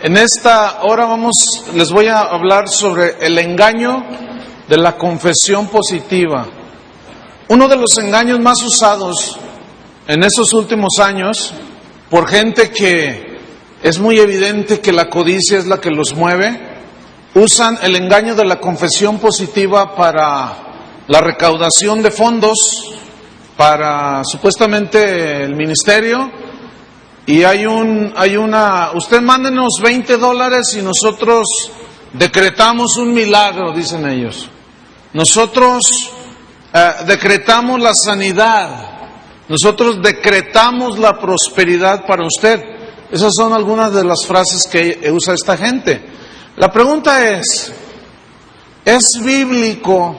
En esta hora les voy a hablar sobre el engaño de la confesión positiva. Uno de los engaños más usados en esos últimos años por gente que es muy evidente que la codicia es la que los mueve, usan el engaño de la confesión positiva para la recaudación de fondos para supuestamente el ministerio. Y usted mándenos $20 y nosotros decretamos un milagro, dicen ellos. Nosotros decretamos la sanidad. Nosotros decretamos la prosperidad para usted. Esas son algunas de las frases que usa esta gente. La pregunta es bíblico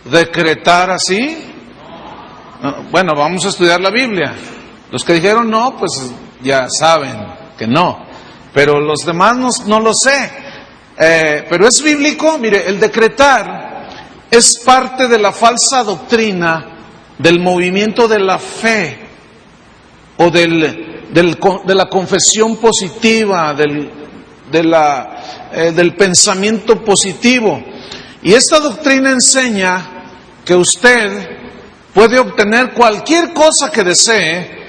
decretar así? Bueno, vamos a estudiar la Biblia. Los que dijeron no, pues ya saben que no, pero los demás no lo sé. Pero es bíblico. Mire, el decretar es parte de la falsa doctrina del movimiento de la fe o de la confesión positiva, del pensamiento positivo. Y esta doctrina enseña que usted puede obtener cualquier cosa que desee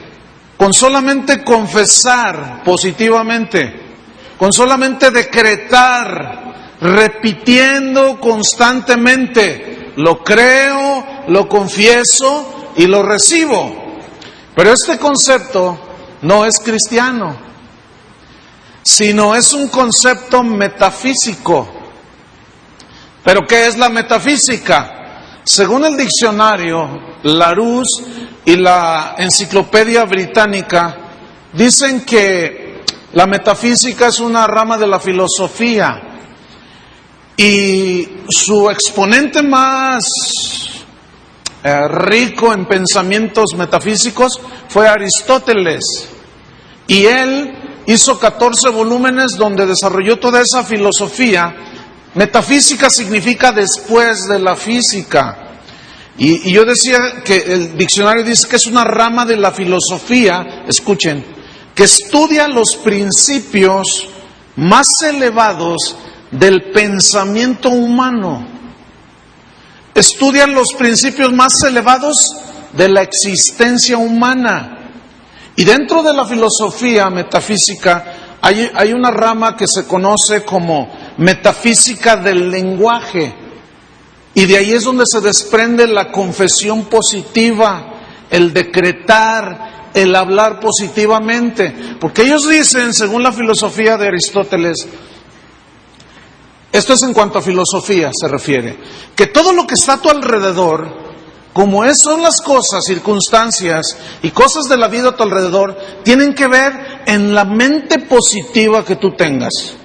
con solamente confesar positivamente, con solamente decretar, repitiendo constantemente, lo creo, lo confieso y lo recibo. Pero este concepto no es cristiano, sino es un concepto metafísico. ¿Pero qué es la metafísica? Según el diccionario Larousse y la Enciclopedia Británica, dicen que la metafísica es una rama de la filosofía y su exponente más rico en pensamientos metafísicos fue Aristóteles, y él hizo 14 volúmenes donde desarrolló toda esa filosofía. Metafísica significa después de la física. Y yo decía que el diccionario dice que es una rama de la filosofía, escuchen, que estudia los principios más elevados del pensamiento humano. Estudian los principios más elevados de la existencia humana. Y dentro de la filosofía metafísica hay una rama que se conoce como metafísica del lenguaje. Y de ahí es donde se desprende la confesión positiva, el decretar, el hablar positivamente. Porque ellos dicen, según la filosofía de Aristóteles, esto es en cuanto a filosofía se refiere, que todo lo que está a tu alrededor, como son las cosas, circunstancias y cosas de la vida a tu alrededor, tienen que ver en la mente positiva que tú tengas.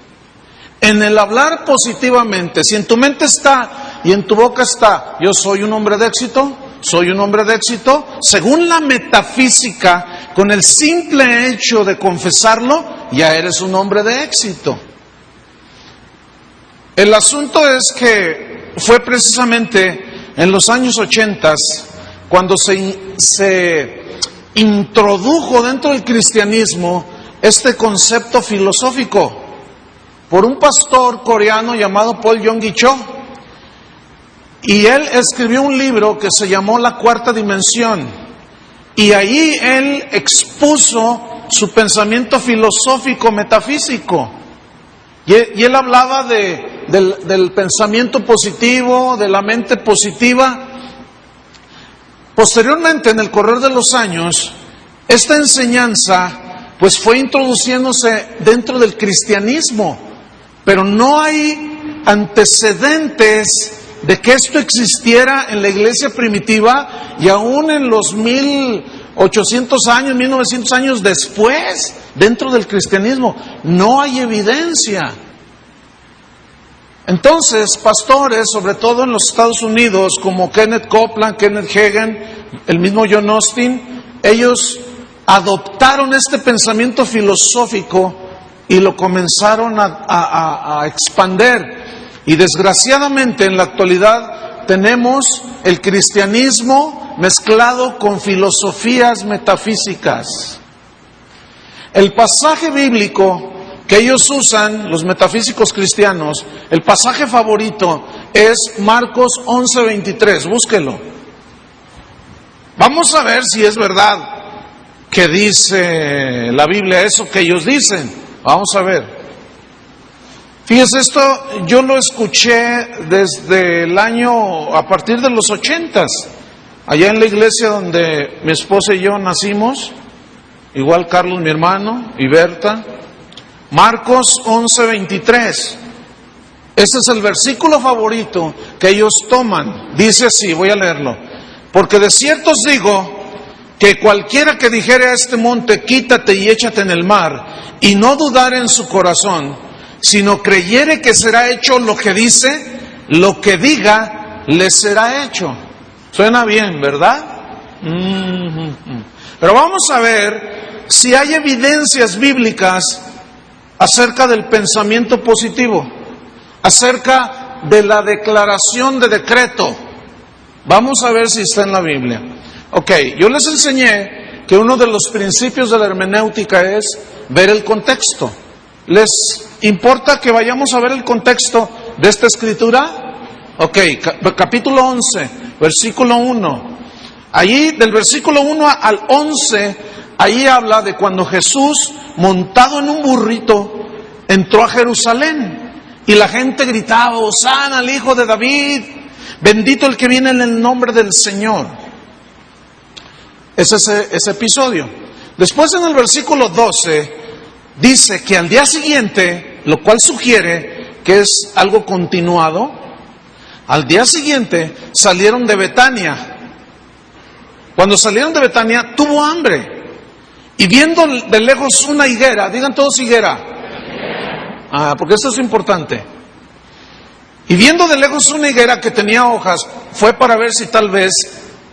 En el hablar positivamente. Si en tu mente está y en tu boca está, yo soy un hombre de éxito, soy un hombre de éxito, según la metafísica, con el simple hecho de confesarlo, ya eres un hombre de éxito. El asunto es que fue precisamente en los años 80 cuando se introdujo dentro del cristianismo este concepto filosófico por un pastor coreano llamado Paul Yonggi Cho. Y él escribió un libro que se llamó La Cuarta Dimensión. Y ahí él expuso su pensamiento filosófico metafísico. Y él hablaba del pensamiento positivo, de la mente positiva. Posteriormente, en el correr de los años, esta enseñanza pues fue introduciéndose dentro del cristianismo. Pero no hay antecedentes de que esto existiera en la iglesia primitiva y aún en los 1800 años, 1900 años después, dentro del cristianismo. No hay evidencia. Entonces, pastores, sobre todo en los Estados Unidos, como Kenneth Copeland, Kenneth Hagin, el mismo John Austin, ellos adoptaron este pensamiento filosófico y lo comenzaron a expander. Y desgraciadamente en la actualidad tenemos el cristianismo mezclado con filosofías metafísicas. El pasaje bíblico que ellos usan, los metafísicos cristianos, el pasaje favorito es Marcos 11:23, búsquelo. Vamos a ver si es verdad que dice la Biblia eso que ellos dicen. Vamos a ver. Fíjese, esto yo lo escuché desde el año, a partir de los 80s, allá en la iglesia donde mi esposa y yo nacimos, igual Carlos mi hermano y Berta. Marcos 11:23, este es el versículo favorito que ellos toman, dice así, voy a leerlo: porque de cierto os digo, que cualquiera que dijere a este monte, quítate y échate en el mar, y no dudare en su corazón, sino creyere que será hecho lo que dice, lo que diga, le será hecho. Suena bien, ¿verdad? Pero vamos a ver si hay evidencias bíblicas acerca del pensamiento positivo, acerca de la declaración de decreto. Vamos a ver si está en la Biblia. Ok, yo les enseñé que uno de los principios de la hermenéutica es ver el contexto. ¿Les importa que vayamos a ver el contexto de esta escritura? Ok, capítulo 11, versículo 1. Allí, del versículo 1 al 11, ahí habla de cuando Jesús, montado en un burrito, entró a Jerusalén. Y la gente gritaba: Hosana al Hijo de David, bendito el que viene en el nombre del Señor. Es ese episodio. Después, en el versículo 12, dice que al día siguiente, lo cual sugiere que es algo continuado, al día siguiente salieron de Betania. Cuando salieron de Betania, tuvo hambre. Y viendo de lejos una higuera, digan todos higuera. Porque esto es importante. Y viendo de lejos una higuera que tenía hojas, fue para ver si tal vez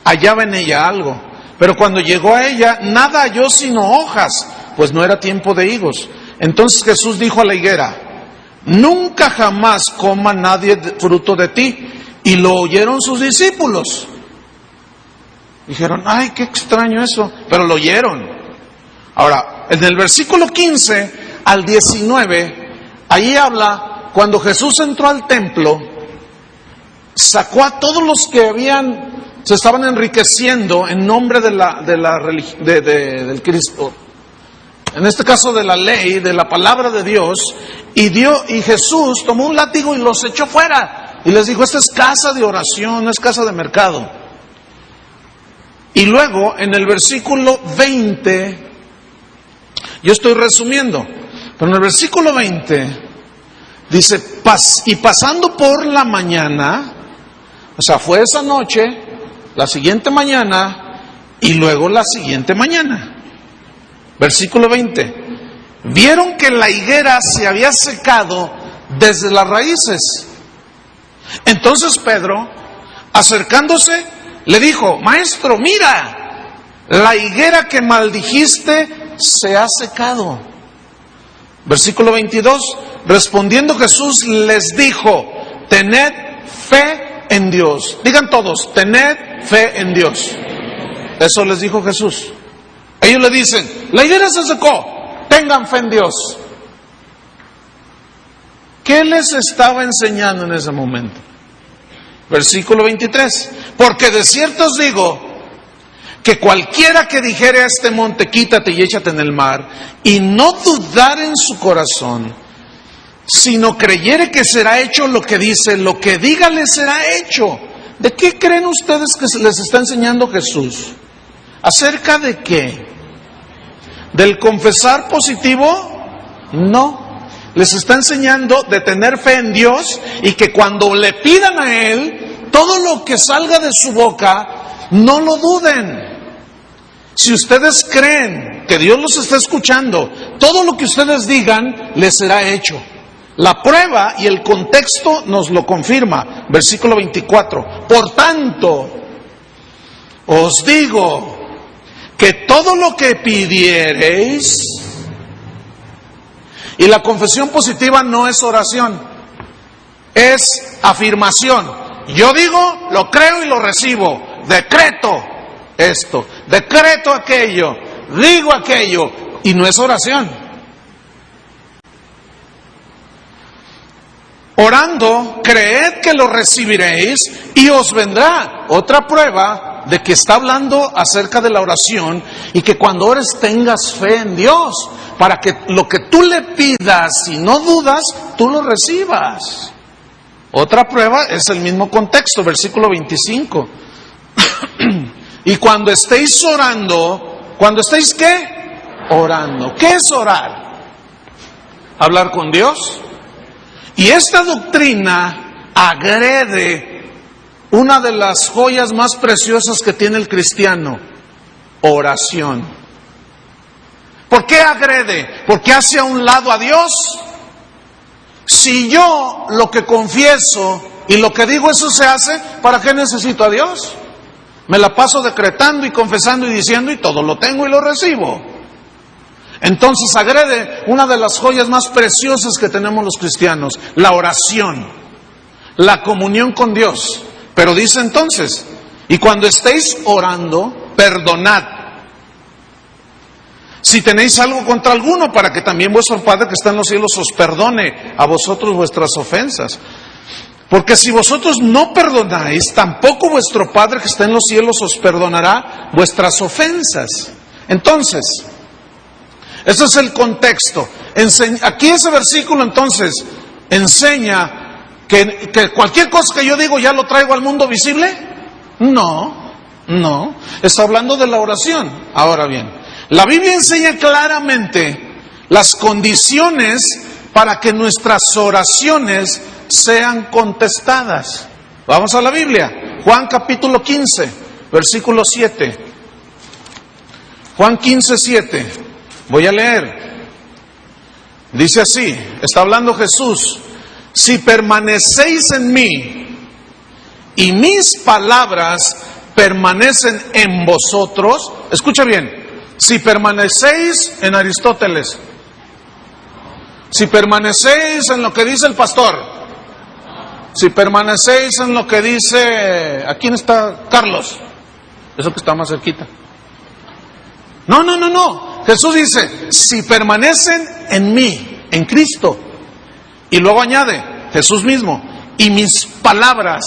hallaba en ella algo. Pero cuando llegó a ella, nada halló sino hojas, pues no era tiempo de higos. Entonces Jesús dijo a la higuera: nunca jamás coma nadie fruto de ti. Y lo oyeron sus discípulos. Dijeron: ay, qué extraño eso, pero lo oyeron. Ahora, en el versículo 15 al 19, ahí habla cuando Jesús entró al templo, sacó a todos los que se estaban enriqueciendo en nombre del Cristo, en este caso de la ley, de la palabra de Dios, y Jesús tomó un látigo y los echó fuera, y les dijo: esta es casa de oración, no es casa de mercado. Y luego, en el versículo 20, yo estoy resumiendo, pero en el versículo 20, dice: y pasando por la mañana, o sea, fue esa noche, la siguiente mañana, y luego la siguiente mañana. Versículo 20. Vieron que la higuera se había secado desde las raíces. Entonces Pedro, acercándose, le dijo: Maestro, mira, la higuera que maldijiste se ha secado. Versículo 22. Respondiendo Jesús les dijo: tened fe en Dios. Digan todos: tened fe en Dios. Eso les dijo Jesús. Ellos le dicen: la higuera se secó, tengan fe en Dios. ¿Qué les estaba enseñando en ese momento? Versículo 23. Porque de cierto os digo que cualquiera que dijere a este monte, quítate y échate en el mar, y no dudar en su corazón, sino creyere que será hecho lo que dice, lo que diga le será hecho. ¿De qué creen ustedes que les está enseñando Jesús? ¿Acerca de qué? ¿Del confesar positivo? No. Les está enseñando de tener fe en Dios y que cuando le pidan a Él, todo lo que salga de su boca, no lo duden. Si ustedes creen que Dios los está escuchando, todo lo que ustedes digan les será hecho. La prueba y el contexto nos lo confirma. Versículo 24. Por tanto, os digo que todo lo que pidiereis, y la confesión positiva no es oración, es afirmación. Yo digo, lo creo y lo recibo. Decreto esto, decreto aquello, digo aquello, y no es oración. Orando, creed que lo recibiréis y os vendrá. Otra prueba de que está hablando acerca de la oración y que cuando ores tengas fe en Dios, para que lo que tú le pidas y no dudas, tú lo recibas. Otra prueba es el mismo contexto, versículo 25. Y cuando estéis orando, ¿cuando estéis qué? Orando. ¿Qué es orar? Hablar con Dios. Y esta doctrina agrede una de las joyas más preciosas que tiene el cristiano: oración. ¿Por qué agrede? ¿Porque hace a un lado a Dios? Si yo lo que confieso y lo que digo eso se hace, ¿para qué necesito a Dios? Me la paso decretando y confesando y diciendo y todo lo tengo y lo recibo. Entonces agrede una de las joyas más preciosas que tenemos los cristianos: la oración, la comunión con Dios. Pero dice entonces, y cuando estéis orando, perdonad si tenéis algo contra alguno, para que también vuestro Padre que está en los cielos os perdone a vosotros vuestras ofensas. Porque si vosotros no perdonáis, tampoco vuestro Padre que está en los cielos os perdonará vuestras ofensas. Entonces, ese es el contexto. Aquí ese versículo entonces enseña que cualquier cosa que yo digo ya lo traigo al mundo visible. No. Está hablando de la oración. Ahora bien, la Biblia enseña claramente las condiciones para que nuestras oraciones sean contestadas. Vamos a la Biblia. Juan capítulo 15, versículo 7. Juan 15, 7. Voy a leer. Dice así, está hablando Jesús: si permanecéis en mí y mis palabras permanecen en vosotros, escucha bien, si permanecéis en Aristóteles, si permanecéis en lo que dice el pastor, si permanecéis en lo que dice, ¿a quién está Carlos? Eso que está más cerquita. No. Jesús dice, si permanecen en mí, en Cristo. Y luego añade, Jesús mismo, y mis palabras.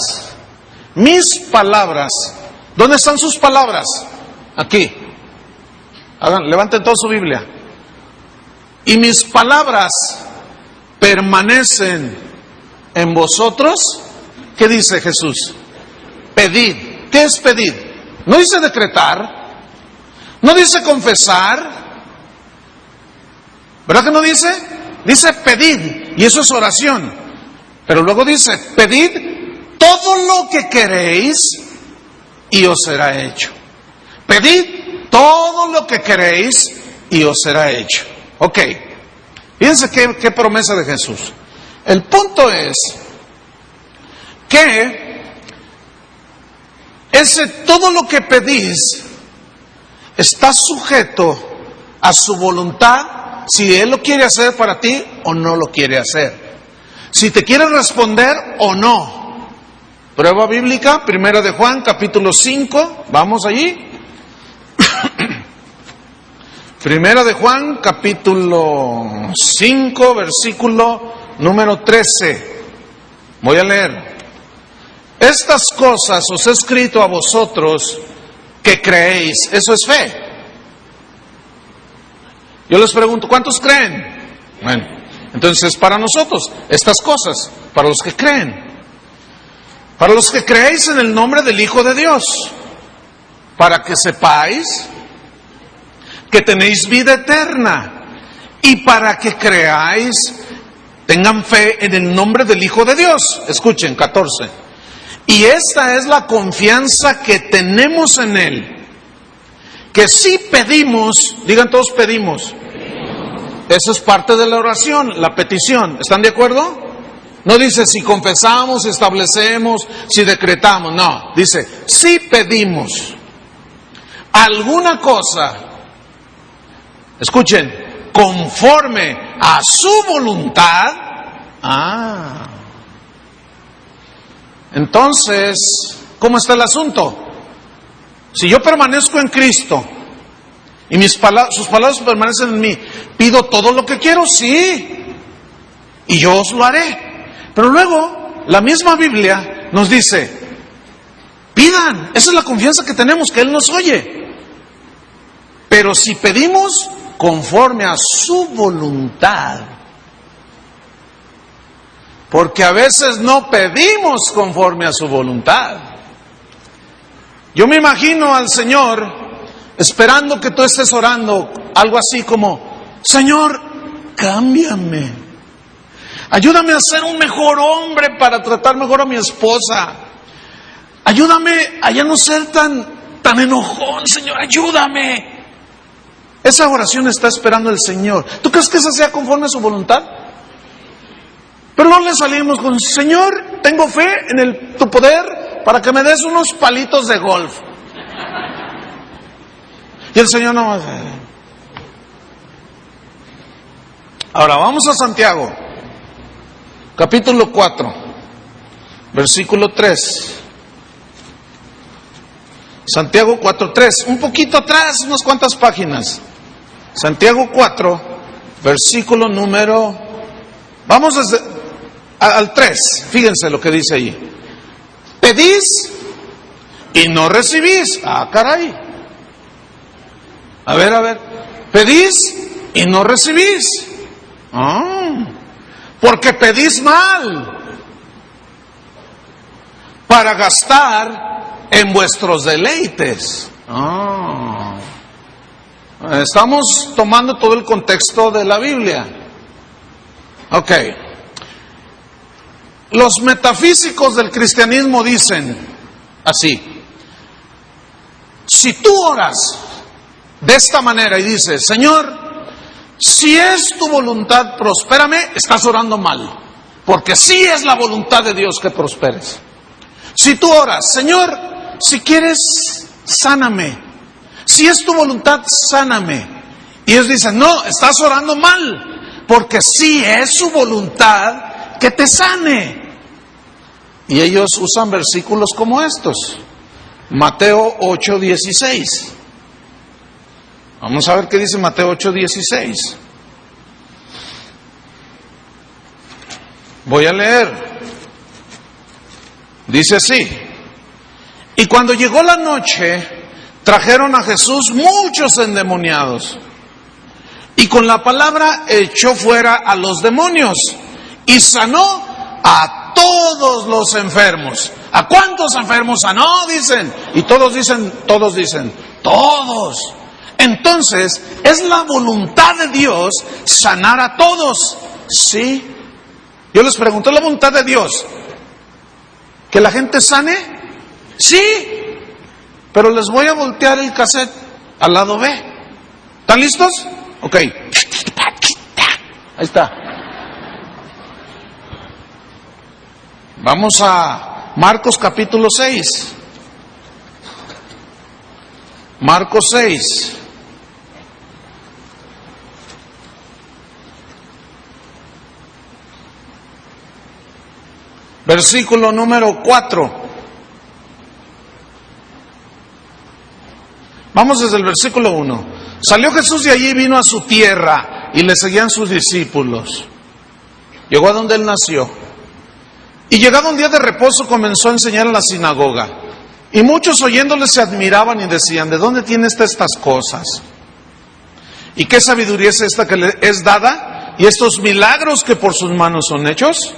¿Dónde están sus palabras? Aquí. Levanten toda su Biblia. Y mis palabras permanecen en vosotros. ¿Qué dice Jesús? Pedid. ¿Qué es pedir? No dice decretar. No dice confesar. ¿Verdad que no dice? Dice pedid. Y eso es oración. Pero luego dice, pedid todo lo que queréis y os será hecho. Pedid todo lo que queréis y os será hecho. Ok. Fíjense qué promesa de Jesús. El punto es que todo lo que pedís está sujeto a su voluntad, si Él lo quiere hacer para ti o no lo quiere hacer. Si te quiere responder o no. Prueba bíblica, 1 de Juan, capítulo 5. Vamos allí. 1 de Juan, capítulo 5, versículo número 13. Voy a leer. Estas cosas os he escrito a vosotros que creéis. Eso es fe. Yo les pregunto, ¿cuántos creen? Bueno, entonces para nosotros, estas cosas, para los que creen. Para los que creéis en el nombre del Hijo de Dios. Para que sepáis que tenéis vida eterna. Y para que creáis, tengan fe en el nombre del Hijo de Dios. Escuchen, 14. Y esta es la confianza que tenemos en Él. Que si pedimos, digan todos pedimos. Eso es parte de la oración, la petición. ¿Están de acuerdo? No dice si confesamos, si establecemos, si decretamos. No, dice si pedimos alguna cosa, escuchen, conforme a su voluntad. Entonces, ¿cómo está el asunto? Si yo permanezco en Cristo y sus palabras permanecen en mí, ¿pido todo lo que quiero? Sí. Y yo os lo haré. Pero luego, la misma Biblia nos dice, pidan, esa es la confianza que tenemos, que Él nos oye. Pero si pedimos conforme a su voluntad, porque a veces no pedimos conforme a su voluntad. Yo me imagino al Señor esperando que tú estés orando algo así como, Señor, cámbiame. Ayúdame a ser un mejor hombre para tratar mejor a mi esposa. Ayúdame a ya no ser tan enojón, Señor, ayúdame. Esa oración está esperando el Señor. ¿Tú crees que esa sea conforme a su voluntad? Pero no le salimos con, Señor, tengo fe en tu poder para que me des unos palitos de golf. Y el Señor no va a hacer. Ahora vamos a Santiago, capítulo 4, versículo 3. Santiago 4:3, un poquito atrás, unas cuantas páginas. Santiago 4, versículo número, vamos al 3, fíjense lo que dice ahí. Pedís y no recibís. Ah, caray. A ver, pedís y no recibís. Porque pedís mal para gastar en vuestros deleites. Estamos tomando todo el contexto de la Biblia. Ok. Los metafísicos del cristianismo dicen así: si tú oras de esta manera y dices, Señor, si es tu voluntad, prospérame, estás orando mal, porque sí es la voluntad de Dios que prosperes. Si tú oras, Señor, si quieres, sáname, si es tu voluntad, sáname, y ellos dicen, no, estás orando mal, porque sí es su voluntad que te sane. Y ellos usan versículos como estos. Mateo 8:16. Vamos a ver qué dice Mateo 8:16. Voy a leer. Dice así: y cuando llegó la noche, trajeron a Jesús muchos endemoniados, y con la palabra echó fuera a los demonios, y sanó a todos los enfermos. ¿A cuántos enfermos sanó? Dicen. Y todos dicen, todos. Entonces, ¿es la voluntad de Dios sanar a todos? Sí. Yo les pregunto, ¿es la voluntad de Dios que la gente sane? Sí. Pero les voy a voltear el cassette al lado B. ¿Están listos? Ok. Ahí está. Vamos a Marcos capítulo 6. Marcos 6. Versículo número 4. Vamos desde el versículo 1. Salió Jesús de allí y vino a su tierra, y le seguían sus discípulos. Llegó a donde él nació. Y llegado un día de reposo, comenzó a enseñar en la sinagoga. Y muchos oyéndole se admiraban y decían, ¿de dónde tiene estas cosas? ¿Y qué sabiduría es esta que le es dada? ¿Y estos milagros que por sus manos son hechos?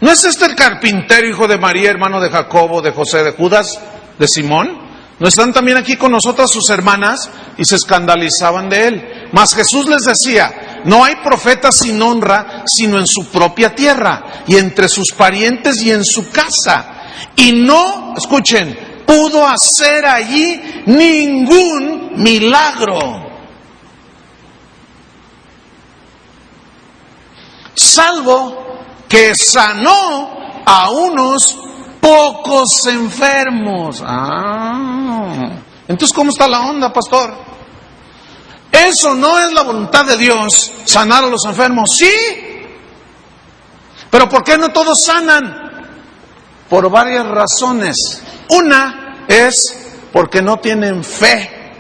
¿No es este el carpintero, hijo de María, hermano de Jacobo, de José, de Judas, de Simón? ¿No están también aquí con nosotras sus hermanas? Y se escandalizaban de él. Mas Jesús les decía, no hay profeta sin honra, sino en su propia tierra, y entre sus parientes y en su casa. Y no, escuchen, pudo hacer allí ningún milagro, salvo que sanó a unos pocos enfermos. Entonces, ¿cómo está la onda, pastor? ¿Eso no es la voluntad de Dios, sanar a los enfermos? Sí. Pero ¿por qué no todos sanan? Por varias razones. Una es porque no tienen fe.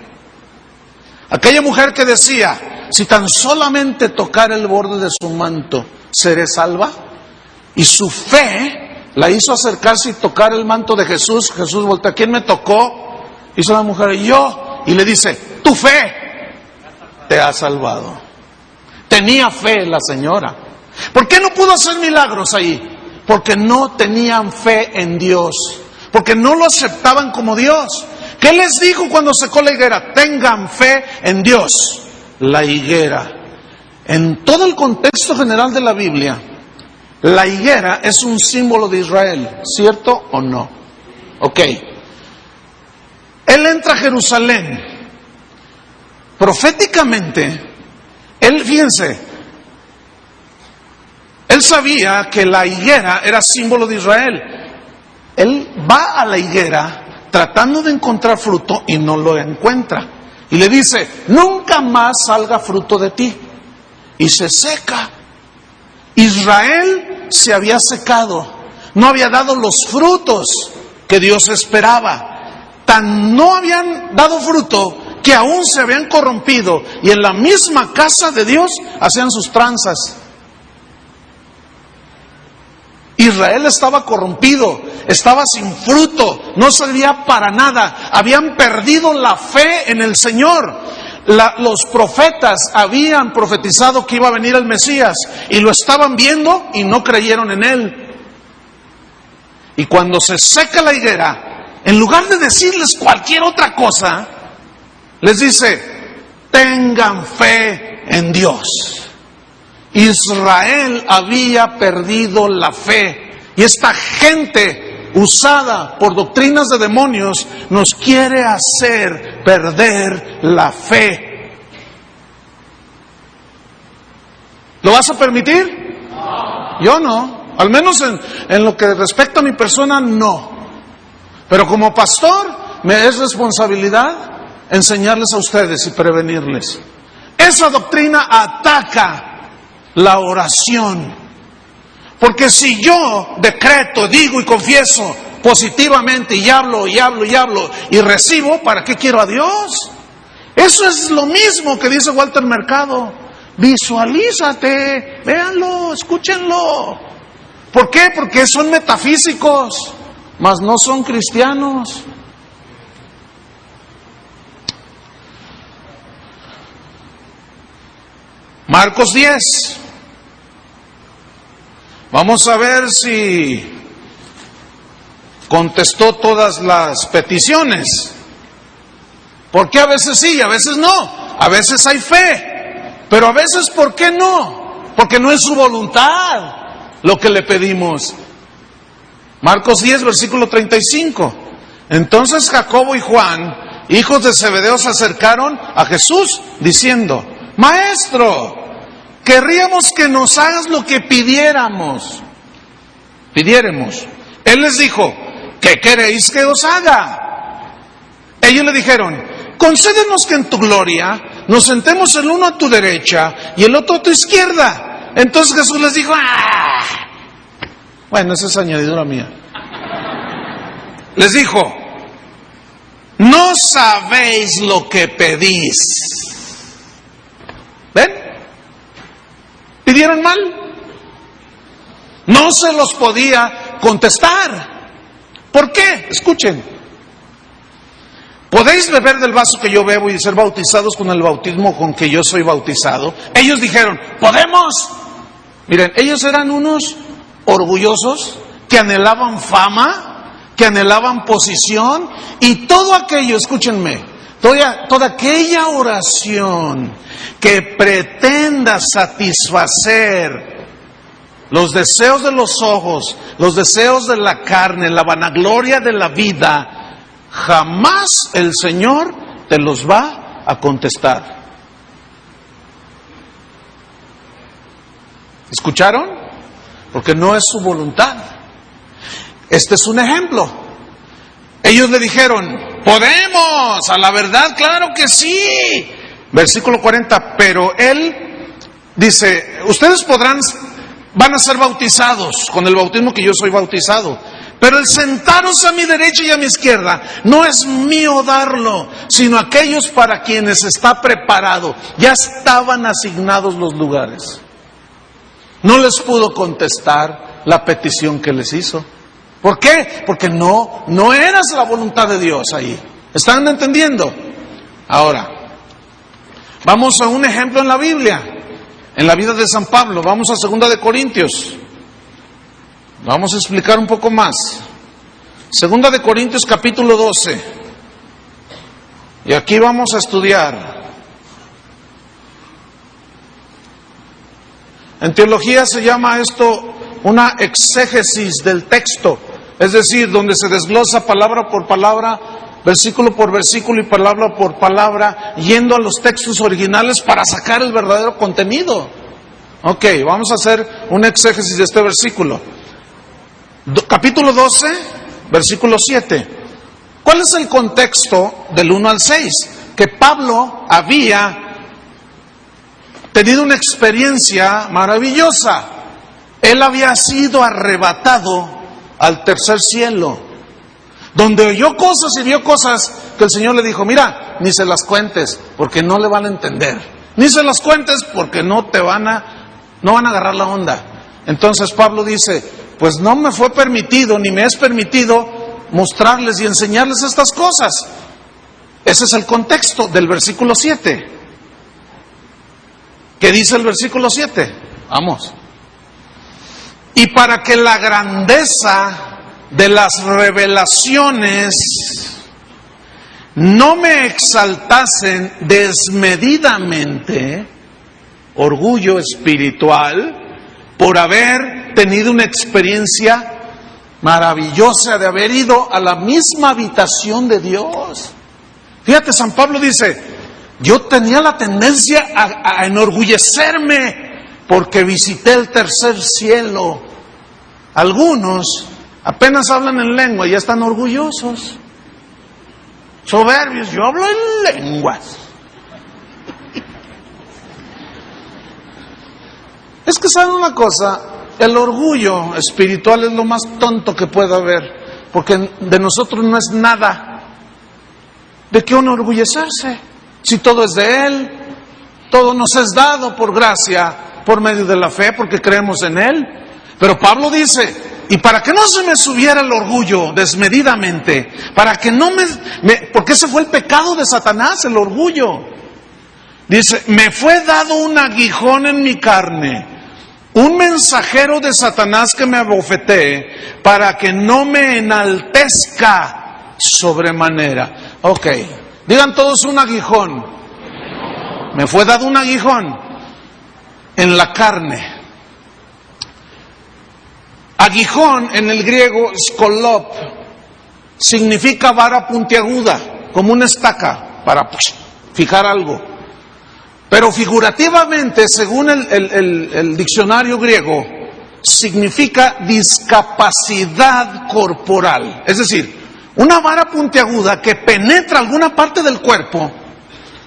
Aquella mujer que decía, si tan solamente tocar el borde de su manto, ¿seré salva? Y su fe la hizo acercarse y tocar el manto de Jesús. Jesús voltea, ¿quién me tocó? Hizo la mujer, yo. Y le dice, tu fe te ha salvado. Tenía fe la señora. ¿Por qué no pudo hacer milagros ahí? Porque no tenían fe en Dios. Porque no lo aceptaban como Dios. ¿Qué les dijo cuando secó la higuera? Tengan fe en Dios. La higuera. En todo el contexto general de la Biblia, la higuera es un símbolo de Israel, ¿cierto o no? Ok. Él entra a Jerusalén. Proféticamente, fíjense, él sabía que la higuera era símbolo de Israel. Él va a la higuera tratando de encontrar fruto y no lo encuentra. Y le dice, nunca más salga fruto de ti. Y se seca. Israel se había secado. No había dado los frutos que Dios esperaba. Tan no habían dado fruto que aún se habían corrompido. Y en la misma casa de Dios hacían sus tranzas. Israel estaba corrompido, estaba sin fruto, no servía para nada, habían perdido la fe en el Señor. Los profetas habían profetizado que iba a venir el Mesías y lo estaban viendo y no creyeron en él. Y cuando se seca la higuera, en lugar de decirles cualquier otra cosa, les dice, tengan fe en Dios. Israel había perdido la fe y esta gente usada por doctrinas de demonios nos quiere hacer perder la fe. ¿Lo vas a permitir? No. Yo no, al menos en lo que respecta a mi persona, no. Pero como pastor me es responsabilidad enseñarles a ustedes y prevenirles. Esa doctrina ataca la oración. Porque si yo decreto, digo y confieso positivamente y hablo y recibo, ¿para qué quiero a Dios? Eso es lo mismo que dice Walter Mercado. Visualízate, véanlo, escúchenlo. ¿Por qué? Porque son metafísicos, mas no son cristianos. Marcos 10. Vamos a ver si contestó todas las peticiones. Porque a veces sí, a veces no. A veces hay fe. Pero a veces, ¿por qué no? Porque no es su voluntad lo que le pedimos. Marcos 10, versículo 35. Entonces Jacobo y Juan, hijos de Zebedeo, se acercaron a Jesús diciendo, Maestro, querríamos que nos hagas lo que pidiéramos. Él les dijo, ¿qué queréis que os haga? Ellos le dijeron, concédenos que en tu gloria nos sentemos el uno a tu derecha y el otro a tu izquierda. Entonces Jesús les dijo, ¡ah! Bueno, esa es añadidura mía. Les dijo, no sabéis lo que pedís. ¿Ven? ¿Pidieron mal? No se los podía contestar. ¿Por qué? Escuchen. ¿Podéis beber del vaso que yo bebo y ser bautizados con el bautismo con que yo soy bautizado? Ellos dijeron, ¿podemos? Miren, ellos eran unos orgullosos que anhelaban fama, que anhelaban posición y todo aquello, escúchenme, toda aquella oración que pretenda satisfacer los deseos de los ojos, los deseos de la carne, la vanagloria de la vida, jamás el Señor te los va a contestar. ¿Escucharon? Porque no es su voluntad. Este es un ejemplo. Ellos le dijeron, podemos, a la verdad, claro que sí. Versículo 40, pero él dice, ustedes van a ser bautizados con el bautismo que yo soy bautizado. Pero el sentaros a mi derecha y a mi izquierda no es mío darlo, sino aquellos para quienes está preparado. Ya estaban asignados los lugares. No les pudo contestar la petición que les hizo. ¿Por qué? Porque no eras la voluntad de Dios ahí. ¿Están entendiendo? Ahora, vamos a un ejemplo en la Biblia, en la vida de San Pablo. Vamos a 2 de Corintios. Vamos a explicar un poco más. 2 de Corintios capítulo 12. Y aquí vamos a estudiar. En teología se llama esto una exégesis del texto, es decir, donde se desglosa palabra por palabra, versículo por versículo y palabra por palabra, yendo a los textos originales para sacar el verdadero contenido. Ok, vamos a hacer una exégesis de este versículo. Capítulo 12, versículo 7. ¿Cuál es el contexto del 1 al 6? Que Pablo había tenido una experiencia maravillosa. Él había sido arrebatado al tercer cielo, donde oyó cosas y vio cosas que el Señor le dijo: mira, ni se las cuentes porque no le van a entender, ni se las cuentes porque no van a agarrar la onda. Entonces Pablo dice: pues no me fue permitido, ni me es permitido mostrarles y enseñarles estas cosas. Ese es el contexto del versículo 7. ¿Qué dice el versículo 7? Vamos. Y para que la grandeza de las revelaciones no me exaltasen desmedidamente, orgullo espiritual, por haber tenido una experiencia maravillosa de haber ido a la misma habitación de Dios. Fíjate, San Pablo dice: yo tenía la tendencia a enorgullecerme porque visité el tercer cielo. Algunos apenas hablan en lengua y ya están orgullosos, soberbios. Yo hablo en lenguas. Es que saben una cosa, el orgullo espiritual es lo más tonto que puede haber, porque de nosotros no es nada. ¿De qué enorgullecerse? Si todo es de Él, todo nos es dado por gracia, por medio de la fe, porque creemos en Él. Pero Pablo dice: y para que no se me subiera el orgullo desmedidamente, para que no porque ese fue el pecado de Satanás, el orgullo. Dice: me fue dado un aguijón en mi carne, un mensajero de Satanás que me abofetee, para que no me enaltezca sobremanera. Ok, digan todos: un aguijón. Me fue dado un aguijón en la carne. Aguijón en el griego, skolop, significa vara puntiaguda, como una estaca para fijar algo. Pero figurativamente, según el diccionario griego, significa discapacidad corporal. Es decir, una vara puntiaguda que penetra alguna parte del cuerpo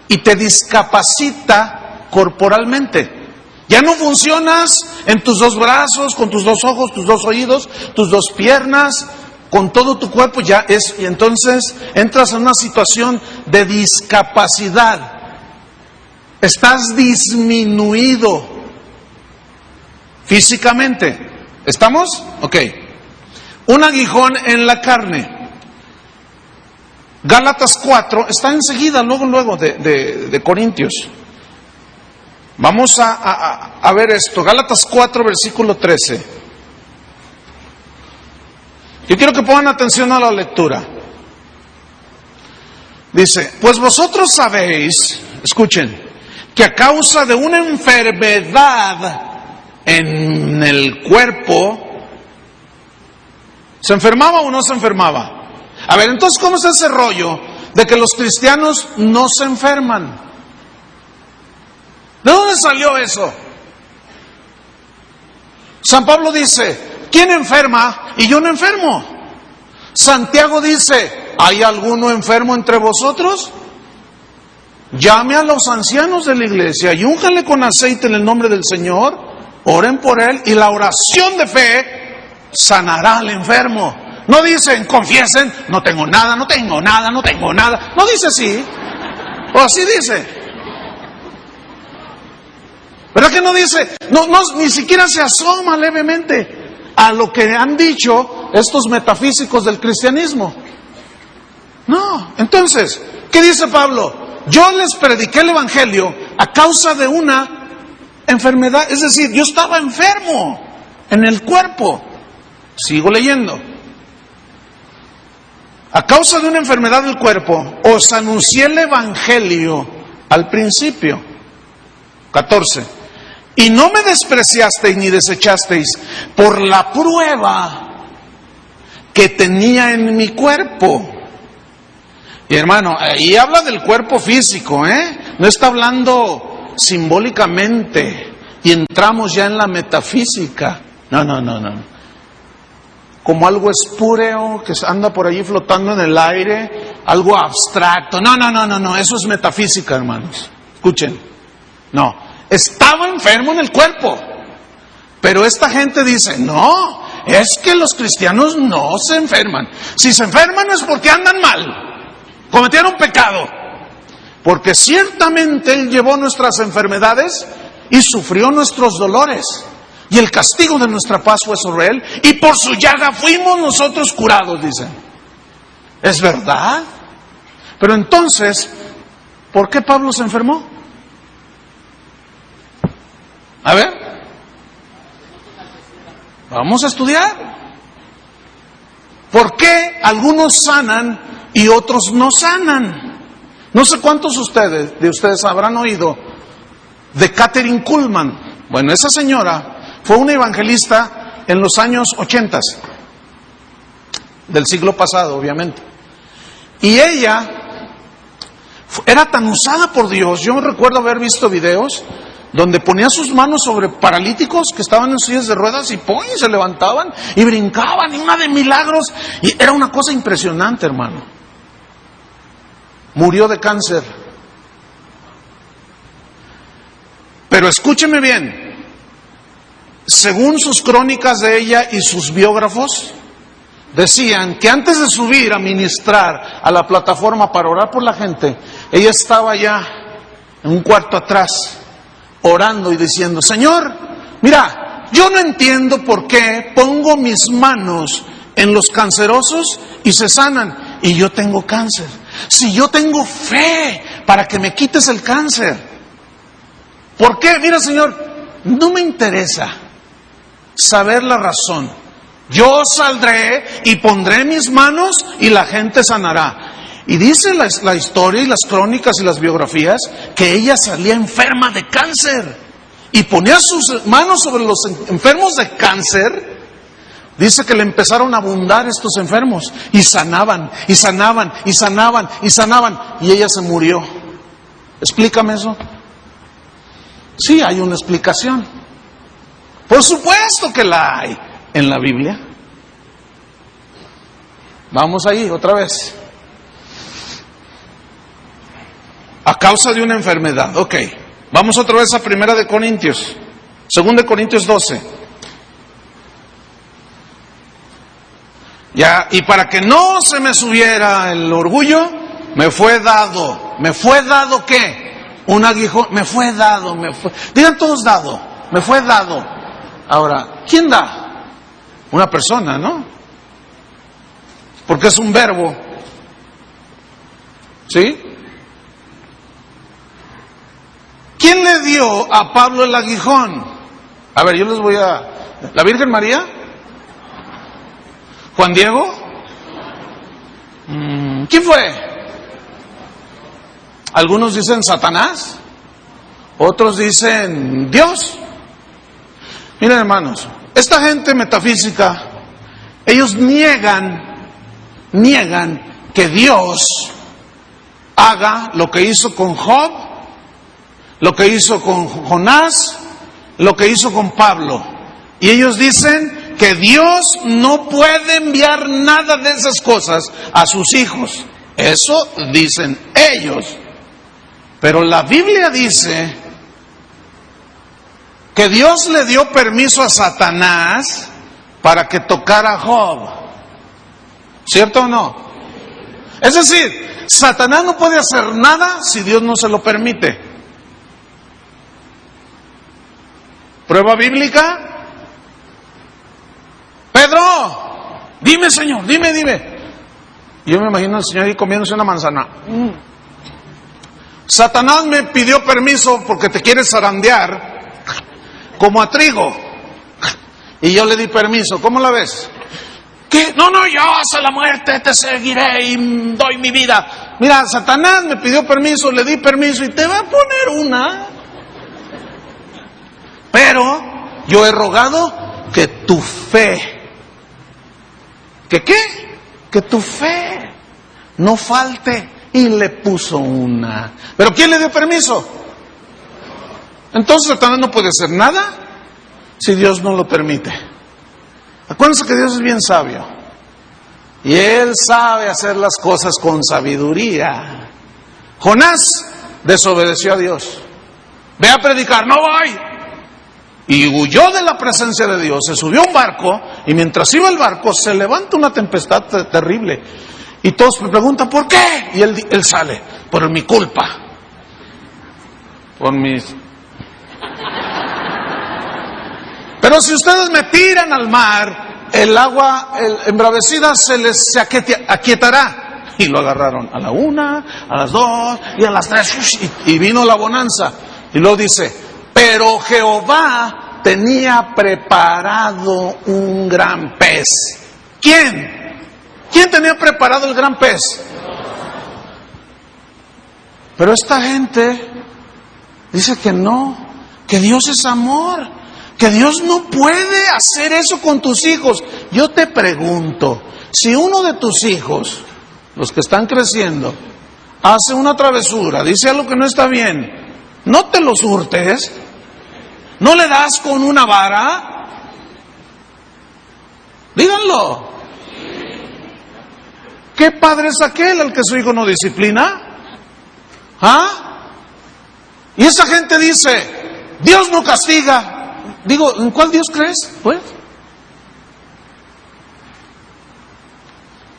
y te discapacita corporalmente. Ya no funcionas en tus dos brazos, con tus dos ojos, tus dos oídos, tus dos piernas, con todo tu cuerpo, y entonces entras en una situación de discapacidad. Estás disminuido físicamente. ¿Estamos? Ok. Un aguijón en la carne. Gálatas 4, está enseguida, luego de Corintios. Vamos a ver esto. Gálatas 4, versículo 13. Yo quiero que pongan atención a la lectura. Dice: pues vosotros sabéis, escuchen, que a causa de una enfermedad en el cuerpo, ¿se enfermaba o no se enfermaba? A ver, entonces, ¿cómo es ese rollo de que los cristianos no se enferman? ¿De dónde salió eso? San Pablo dice: ¿quién enferma? Y yo no enfermo. Santiago dice: ¿hay alguno enfermo entre vosotros? Llame a los ancianos de la iglesia y únjanle con aceite en el nombre del Señor, oren por él, y la oración de fe sanará al enfermo. No dicen: confiesen, no tengo nada, no tengo nada, no tengo nada. No dice así. O así dice. ¿Verdad que no dice? No, ni siquiera se asoma levemente a lo que han dicho estos metafísicos del cristianismo. No, entonces, ¿qué dice Pablo? Yo les prediqué el evangelio a causa de una enfermedad, es decir, yo estaba enfermo en el cuerpo. Sigo leyendo. A causa de una enfermedad del cuerpo, os anuncié el evangelio al principio. 14. Y no me despreciasteis ni desechasteis por la prueba que tenía en mi cuerpo. Y hermano, ahí habla del cuerpo físico, no está hablando simbólicamente. Y entramos ya en la metafísica. No. Como algo espúreo que anda por allí flotando en el aire, algo abstracto. No, eso es metafísica, hermanos. Escuchen. No, estaba enfermo en el cuerpo. Pero esta gente dice, no, es que los cristianos no se enferman. Si se enferman es porque andan mal, cometieron pecado. Porque ciertamente Él llevó nuestras enfermedades y sufrió nuestros dolores. Y el castigo de nuestra paz fue sobre Él, y por su llaga fuimos nosotros curados, dicen. ¿Es verdad? Pero entonces, ¿por qué Pablo se enfermó? A ver, vamos a estudiar. ¿Por qué algunos sanan y otros no sanan? No sé cuántos de ustedes habrán oído de Kathryn Kuhlman. Bueno, esa señora fue una evangelista en los años 80 del siglo pasado, obviamente. Y ella era tan usada por Dios. Yo recuerdo haber visto videos donde ponía sus manos sobre paralíticos que estaban en sillas de ruedas y ¡pum!, se levantaban y brincaban, y una de milagros. Y era una cosa impresionante, hermano. Murió de cáncer. Pero escúcheme bien. Según sus crónicas de ella y sus biógrafos, decían que antes de subir a ministrar a la plataforma para orar por la gente, ella estaba ya en un cuarto atrás, orando y diciendo, Señor, mira, yo no entiendo por qué pongo mis manos en los cancerosos y se sanan, y yo tengo cáncer. Si yo tengo fe para que me quites el cáncer, ¿por qué? Mira, Señor, no me interesa saber la razón. Yo saldré y pondré mis manos y la gente sanará. Y dice la historia y las crónicas y las biografías que ella salía enferma de cáncer y ponía sus manos sobre los enfermos de cáncer. Dice que le empezaron a abundar estos enfermos y sanaban, y sanaban, y sanaban, y sanaban, y ella se murió. ¿Explícame eso? Sí, hay una explicación. Por supuesto que la hay en la Biblia. Vamos ahí otra vez. A causa de una enfermedad. Ok. Vamos otra vez a 1 de Corintios. 2 de Corintios 12. Ya, y para que no se me subiera el orgullo, me fue dado. ¿Me fue dado qué? Un aguijón. Me fue dado. Digan todos dado. Me fue dado. Ahora, ¿quién da? Una persona, ¿no? Porque es un verbo. ¿Sí? ¿Quién le dio a Pablo el aguijón? A ver, yo les voy a... ¿La Virgen María? ¿Juan Diego? ¿Quién fue? Algunos dicen Satanás, otros dicen Dios. Miren, hermanos, esta gente metafísica, ellos niegan que Dios haga lo que hizo con Job, lo que hizo con Jonás, lo que hizo con Pablo. Y ellos dicen que Dios no puede enviar nada de esas cosas a sus hijos. Eso dicen ellos. Pero la Biblia dice que Dios le dio permiso a Satanás para que tocara a Job. ¿Cierto o no? Es decir, Satanás no puede hacer nada si Dios no se lo permite. ¿Prueba bíblica? Dime, Señor, dime. Y yo me imagino al Señor ahí comiéndose una manzana. Satanás me pidió permiso porque te quiere zarandear como a trigo. Y yo le di permiso. ¿Cómo la ves? ¿Qué? No, yo hasta la muerte te seguiré y doy mi vida. Mira, Satanás me pidió permiso, le di permiso y te va a poner una. Pero yo he rogado que tu fe, ¿que qué? Que tu fe no falte, y le puso una. ¿Pero quién le dio permiso? Entonces Satanás no puede hacer nada si Dios no lo permite. Acuérdense que Dios es bien sabio y Él sabe hacer las cosas con sabiduría. Jonás desobedeció a Dios. Ve a predicar, no voy. Y huyó de la presencia de Dios, se subió a un barco, y mientras iba el barco se levanta una tempestad terrible. Y todos me preguntan, ¿por qué? Y él sale, por mi culpa. Por mis... Pero si ustedes me tiran al mar, el agua embravecida se aquietará. Y lo agarraron a la 1, a las 2 y a las 3, y vino la bonanza. Y luego dice, pero Jehová tenía preparado un gran pez. ¿Quién? ¿Quién tenía preparado el gran pez? Pero esta gente dice que no, que Dios es amor, que Dios no puede hacer eso con tus hijos. Yo te pregunto, si uno de tus hijos, los que están creciendo, hace una travesura, dice algo que no está bien, no te los hurtes, no le das con una vara, díganlo. ¿Qué padre es aquel al que su hijo no disciplina? ¿Ah? Y esa gente dice, Dios no castiga. Digo, ¿en cuál Dios crees? Pues.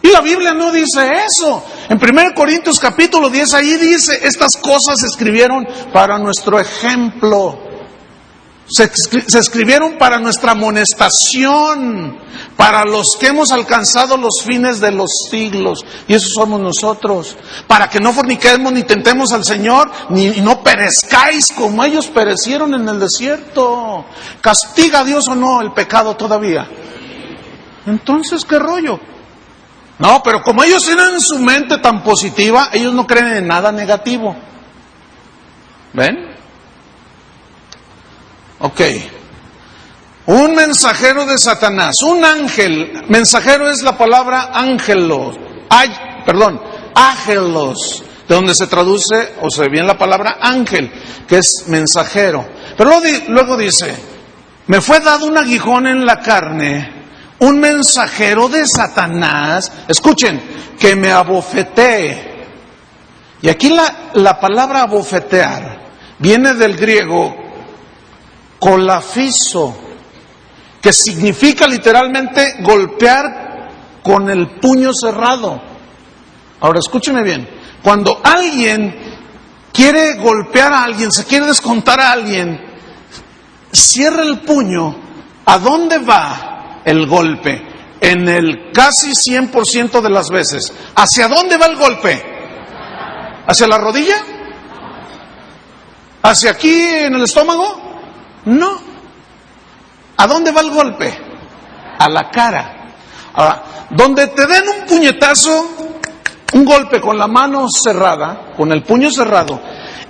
Y la Biblia no dice eso. En 1 Corintios capítulo 10, ahí dice, estas cosas se escribieron para nuestro ejemplo. Se escribieron para nuestra amonestación, para los que hemos alcanzado los fines de los siglos. Y eso somos nosotros. Para que no forniquemos ni tentemos al Señor, ni no perezcáis como ellos perecieron en el desierto. ¿Castiga a Dios o no el pecado todavía? Entonces, ¿qué rollo? No, pero como ellos tienen su mente tan positiva, ellos no creen en nada negativo. ¿Ven? Ok. Un mensajero de Satanás, un ángel. Mensajero es la palabra ángelos. Ágelos, de donde se traduce o se viene la palabra ángel, que es mensajero. Pero luego dice, me fue dado un aguijón en la carne, un mensajero de Satanás, escuchen, que me abofetee. Y aquí la palabra abofetear viene del griego colafiso, que significa literalmente golpear con el puño cerrado. Ahora escúcheme bien, cuando alguien quiere golpear a alguien, se quiere descontar a alguien, cierra el puño. ¿A dónde va el golpe? En el casi 100% de las veces. ¿Hacia dónde va el golpe? ¿Hacia la rodilla? ¿Hacia aquí en el estómago? No. ¿A dónde va el golpe? A la cara. Ahora, donde te den un puñetazo, un golpe con la mano cerrada, con el puño cerrado,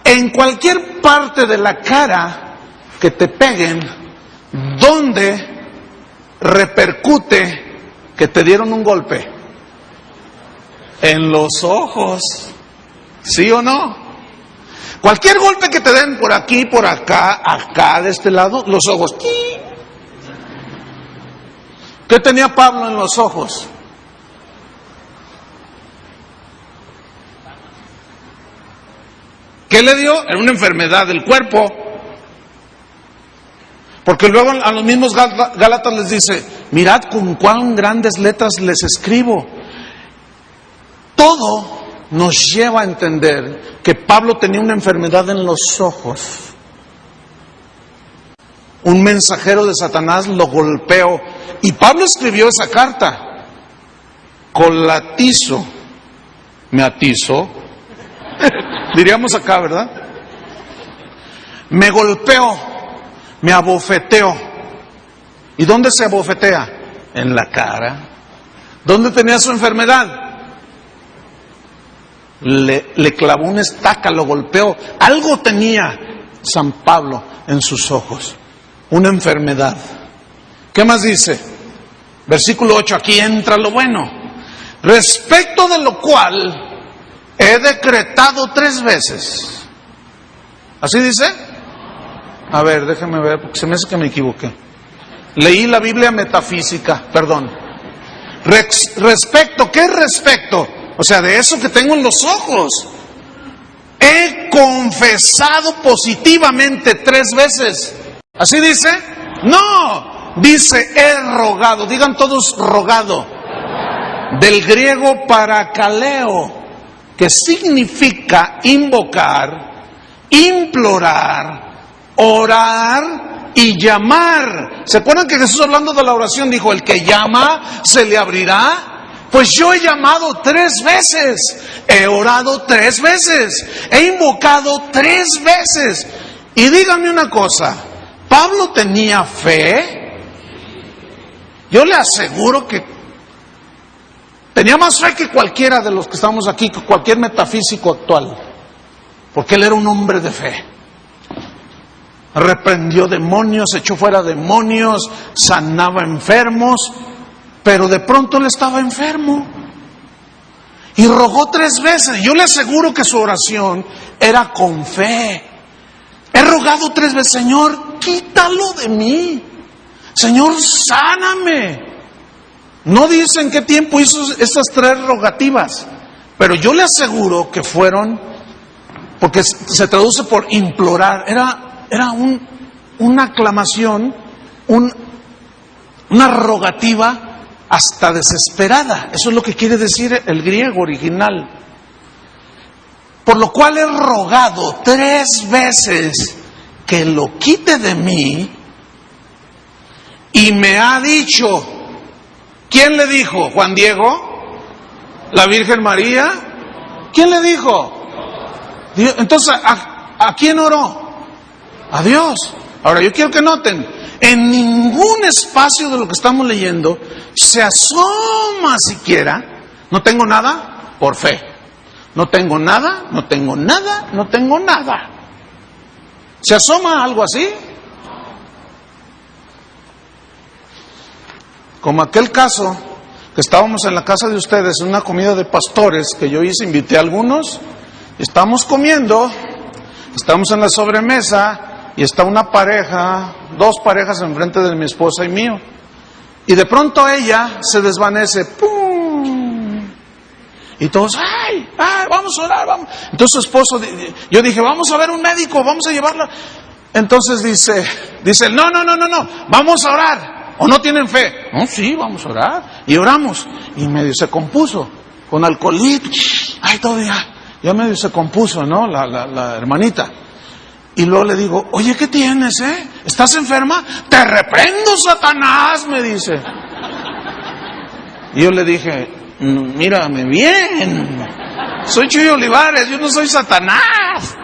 en cualquier parte de la cara que te peguen, ¿dónde repercute que te dieron un golpe? En los ojos. ¿Sí o no? Cualquier golpe que te den por aquí, por acá, acá, de este lado, los ojos. ¿Qué tenía Pablo en los ojos? ¿Qué le dio? Era una enfermedad del cuerpo. Porque luego a los mismos Gálatas les dice, mirad con cuán grandes letras les escribo. Todo nos lleva a entender que Pablo tenía una enfermedad en los ojos. Un mensajero de Satanás lo golpeó. Y Pablo escribió esa carta. colatizo, me atizó, diríamos acá, ¿verdad? Me golpeó, me abofeteó. ¿Y dónde se abofetea? En la cara. ¿Dónde tenía su enfermedad? Le clavó una estaca, lo golpeó. Algo tenía San Pablo en sus ojos, una enfermedad. ¿Qué más dice? Versículo 8, aquí entra lo bueno. Respecto de lo cual he decretado 3 veces. ¿Así dice? A ver, déjeme ver, porque se me hace que me equivoqué. Leí la Biblia metafísica, perdón. Respecto, ¿qué es respecto? O sea, de eso que tengo en los ojos. He confesado positivamente 3 veces. ¿Así dice? No, dice he rogado. Digan todos rogado. Del griego parakaleo, que significa invocar, implorar, orar y llamar. ¿Se acuerdan que Jesús, hablando de la oración, dijo, el que llama se le abrirá? Pues yo he llamado 3 veces, he orado 3 veces, he invocado 3 veces. Y díganme una cosa, ¿Pablo tenía fe? Yo le aseguro que tenía más fe que cualquiera de los que estamos aquí, que cualquier metafísico actual, porque él era un hombre de fe. Reprendió demonios, echó fuera demonios, sanaba enfermos, pero de pronto él estaba enfermo y rogó 3 veces. Yo le aseguro que su oración era con fe. He rogado 3 veces, Señor, quítalo de mí. Señor, sáname. No dice en qué tiempo hizo estas 3 rogativas, pero yo le aseguro que fueron, porque se traduce por implorar, era una aclamación, una rogativa hasta desesperada. Eso es lo que quiere decir el griego original. Por lo cual he rogado 3 veces que lo quite de mí, y me ha dicho. ¿Quién le dijo? ¿Juan Diego? ¿La Virgen María? ¿Quién le dijo? Dios. Entonces, ¿a quién oró? A Dios. Ahora, yo quiero que noten, en ningún espacio de lo que estamos leyendo se asoma siquiera, no tengo nada, por fe. No tengo nada, no tengo nada, no tengo nada. ¿Se asoma algo así? Como aquel caso que estábamos en la casa de ustedes, en una comida de pastores que yo hice, invité a algunos, estamos comiendo, estamos en la sobremesa y está una pareja, 2 parejas enfrente de mi esposa y mío, y de pronto ella se desvanece, ¡pum! Y todos, ¡ay! Vamos a orar, vamos. Entonces su esposo, yo dije, vamos a ver un médico, vamos a llevarla. Entonces dice, no, vamos a orar. ¿O no tienen fe? No, sí, vamos a orar. Y oramos. Y medio se compuso. Con alcoholito. Ay, todavía. Ya medio se compuso, ¿no? La hermanita. Y luego le digo, oye, ¿qué tienes, ¿Estás enferma? Te reprendo, Satanás, me dice. Y yo le dije, mírame bien. Soy Chuy Olivares, yo no soy Satanás.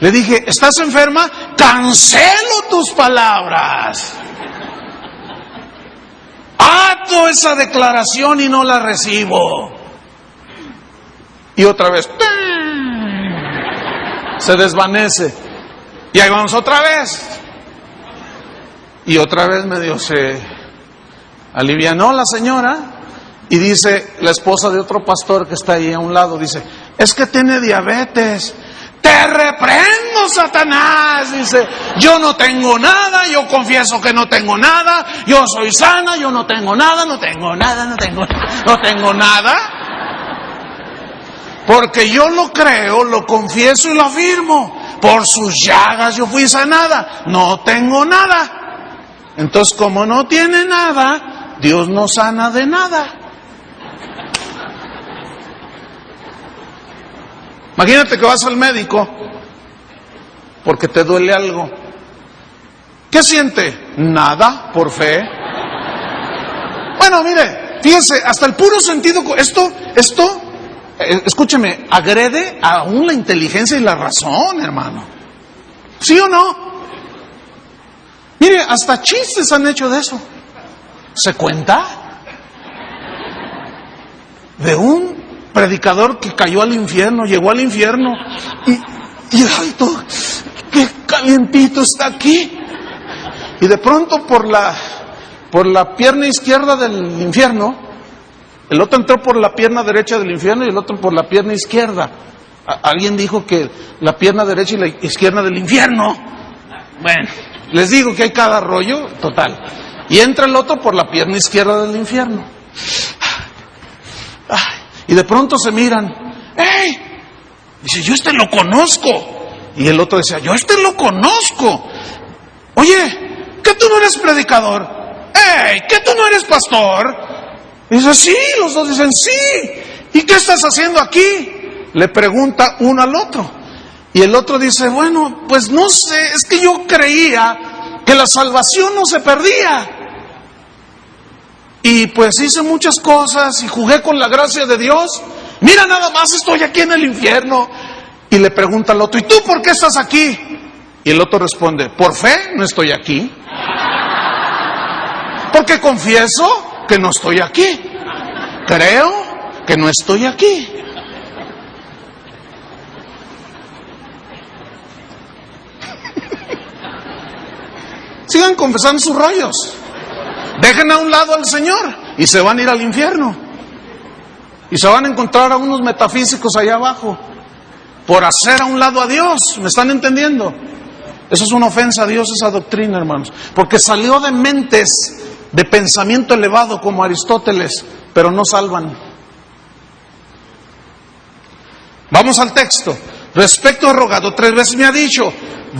Le dije, ¿estás enferma? Cancelo tus palabras. Ato esa declaración y no la recibo. Y otra vez, se desvanece. Y ahí vamos otra vez. Y otra vez medio se alivianó la señora. Y dice la esposa de otro pastor que está ahí a un lado, dice, es que tiene diabetes. Te reprendo, Satanás, dice, yo no tengo nada, yo confieso que no tengo nada, yo soy sana, yo no tengo nada, no tengo nada, porque yo lo creo, lo confieso y lo afirmo, por sus llagas yo fui sanada, no tengo nada. Entonces, como no tiene nada, Dios no sana de nada. Imagínate que vas al médico porque te duele algo. ¿Qué siente? Nada, por fe. Hermano, mire, fíjese, hasta el puro sentido, escúcheme, agrede aún la inteligencia y la razón, hermano. ¿Sí o no? Mire, hasta chistes han hecho de eso. ¿Se cuenta? De un predicador que cayó al infierno, llegó al infierno y ay, todo, qué calientito está aquí. Y de pronto por la pierna izquierda del infierno, el otro entró por la pierna derecha del infierno y el otro por la pierna izquierda. Alguien dijo que la pierna derecha y la izquierda del infierno. Bueno, les digo que hay cada rollo total. Y entra el otro por la pierna izquierda del infierno. Y de pronto se miran. ¡Ey! Dice, yo lo conozco. Y el otro decía, yo lo conozco. Oye, ¿que tú no eres predicador? ¡Ey! ¿Que tú no eres pastor? Y dice, sí, los dos dicen, sí. ¿Y qué estás haciendo aquí? Le pregunta uno al otro. Y el otro dice, bueno, pues no sé, es que yo creía que la salvación no se perdía. Y pues hice muchas cosas y jugué con la gracia de Dios. Mira, nada más estoy aquí en el infierno. Y le pregunta al otro, ¿y tú por qué estás aquí? Y el otro responde, por fe no estoy aquí. Porque confieso que no estoy aquí. Creo que no estoy aquí. Sigan confesando sus rollos. Dejen a un lado al Señor y se van a ir al infierno. Y se van a encontrar a unos metafísicos allá abajo por hacer a un lado a Dios. ¿Me están entendiendo? Eso es una ofensa a Dios, esa doctrina, hermanos. Porque salió de mentes de pensamiento elevado como Aristóteles, pero no salvan. Vamos al texto. Respecto a rogado, 3 veces me ha dicho,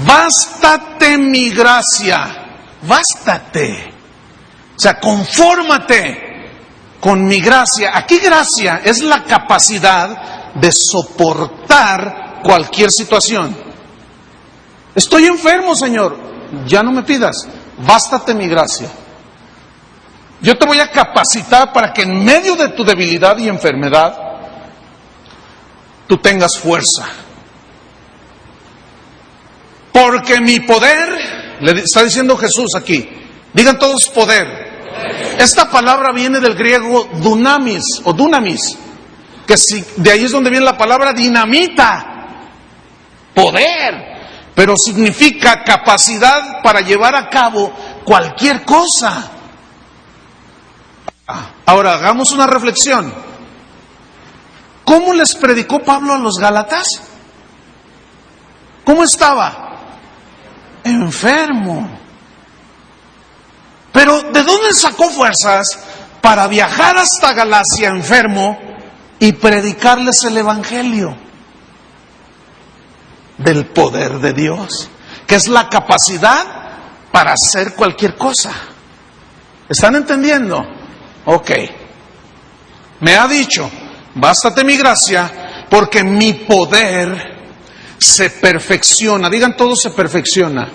bástate mi gracia, bástate. O sea, confórmate con mi gracia. Aquí gracia es la capacidad de soportar cualquier situación. Estoy enfermo, Señor. Ya no me pidas, bástate mi gracia. Yo te voy a capacitar para que en medio de tu debilidad y enfermedad, tú tengas fuerza. Porque mi poder, le está diciendo Jesús aquí, digan todos poder. Esta palabra viene del griego dunamis o dunamis, que de ahí es donde viene la palabra dinamita, poder, pero significa capacidad para llevar a cabo cualquier cosa. Ahora hagamos una reflexión. ¿Cómo les predicó Pablo a los Gálatas? ¿Cómo estaba? Enfermo. Pero ¿de dónde sacó fuerzas para viajar hasta Galacia enfermo y predicarles el Evangelio? Del poder de Dios, que es la capacidad para hacer cualquier cosa. ¿Están entendiendo? Ok. Me ha dicho, bástate mi gracia, porque mi poder se perfecciona. Digan todos, se perfecciona.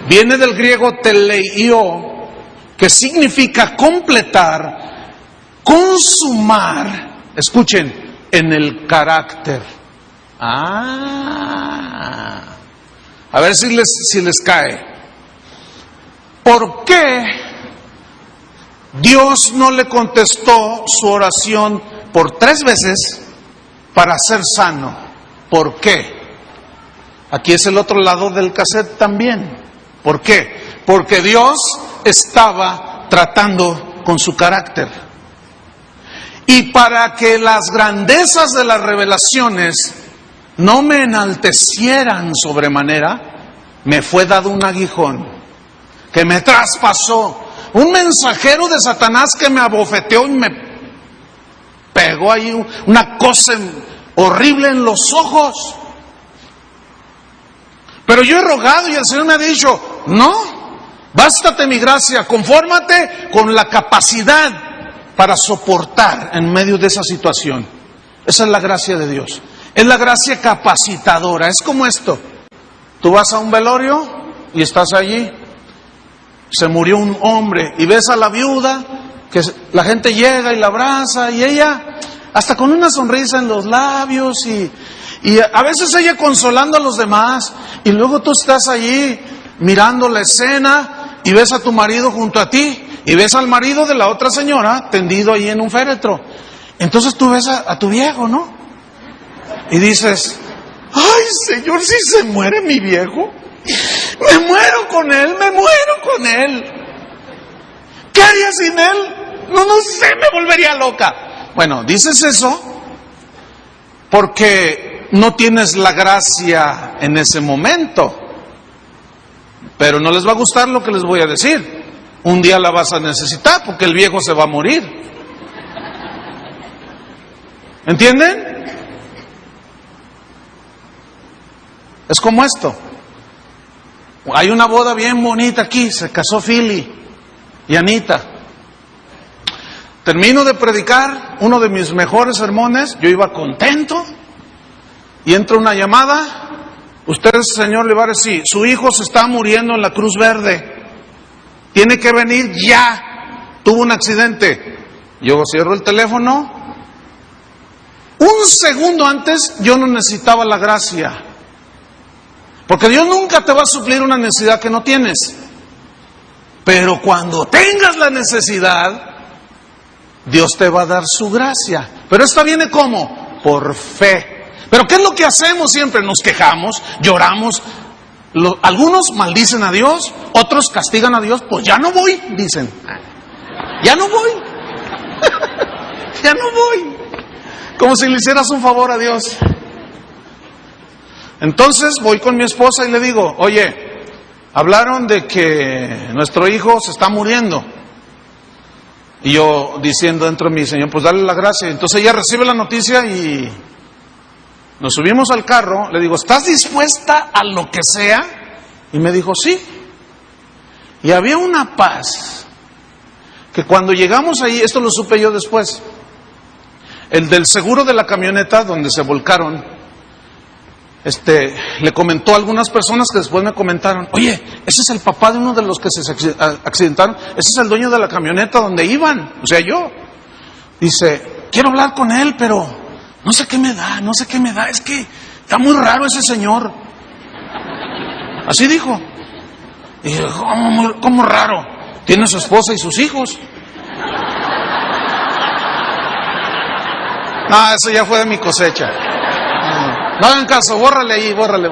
Viene del griego teleio, que significa completar, consumar, escuchen, en el carácter. A ver si les cae. ¿Por qué Dios no le contestó su oración por 3 veces para ser sano? ¿Por qué? Aquí es el otro lado del cassette también. ¿Por qué? Porque Dios estaba tratando con su carácter. Y para que las grandezas de las revelaciones no me enaltecieran sobremanera, me fue dado un aguijón que me traspasó. Un mensajero de Satanás que me abofeteó y me pegó ahí una cosa horrible en los ojos. Pero yo he rogado y el Señor me ha dicho, no, bástate mi gracia, confórmate con la capacidad para soportar en medio de esa situación. Esa es la gracia de Dios. Es la gracia capacitadora. Es como esto. Tú vas a un velorio y estás allí. Se murió un hombre y ves a la viuda que la gente llega y la abraza y ella hasta con una sonrisa en los labios y a veces ella consolando a los demás y luego tú estás allí mirando la escena y ves a tu marido junto a ti y ves al marido de la otra señora tendido ahí en un féretro. Entonces tú ves a tu viejo, ¿no? Y dices, ay Señor, si se muere mi viejo, me muero con él, me muero con él. ¿Qué haría sin él? No sé, me volvería loca. Bueno, dices eso porque no tienes la gracia en ese momento. Pero no les va a gustar lo que les voy a decir. Un día la vas a necesitar porque el viejo se va a morir. ¿Entienden? Es como esto. Hay una boda bien bonita aquí, se casó Philly y Anita. Termino de predicar uno de mis mejores sermones, yo iba contento y entra una llamada. Usted, señor Olivares, sí, su hijo se está muriendo en la Cruz Verde, tiene que venir ya, tuvo un accidente. Yo cierro el teléfono. Un segundo antes yo no necesitaba la gracia, porque Dios nunca te va a suplir una necesidad que no tienes, pero cuando tengas la necesidad Dios te va a dar su gracia. Pero esta viene ¿cómo? Por fe. Pero ¿qué es lo que hacemos siempre? Nos quejamos, lloramos. Algunos maldicen a Dios, otros castigan a Dios. Pues ya no voy, dicen. Ya no voy. Ya no voy. Como si le hicieras un favor a Dios. Entonces voy con mi esposa y le digo, oye, hablaron de que nuestro hijo se está muriendo. Y yo diciendo dentro de mí, Señor, pues dale la gracia. Entonces ella recibe la noticia y nos subimos al carro. Le digo, ¿estás dispuesta a lo que sea? Y me dijo, sí. Y había una paz que cuando llegamos ahí, esto lo supe yo después, el del seguro de la camioneta donde se volcaron, le comentó a algunas personas que después me comentaron, oye, ese es el papá de uno de los que se accidentaron, ese es el dueño de la camioneta donde iban, o sea, yo. Dice, quiero hablar con él, pero no sé qué me da, es que está muy raro ese señor. Así dijo. Y dije, ¿cómo raro? Tiene su esposa y sus hijos. No, eso ya fue de mi cosecha. No hagan caso, bórrale ahí, bórrale.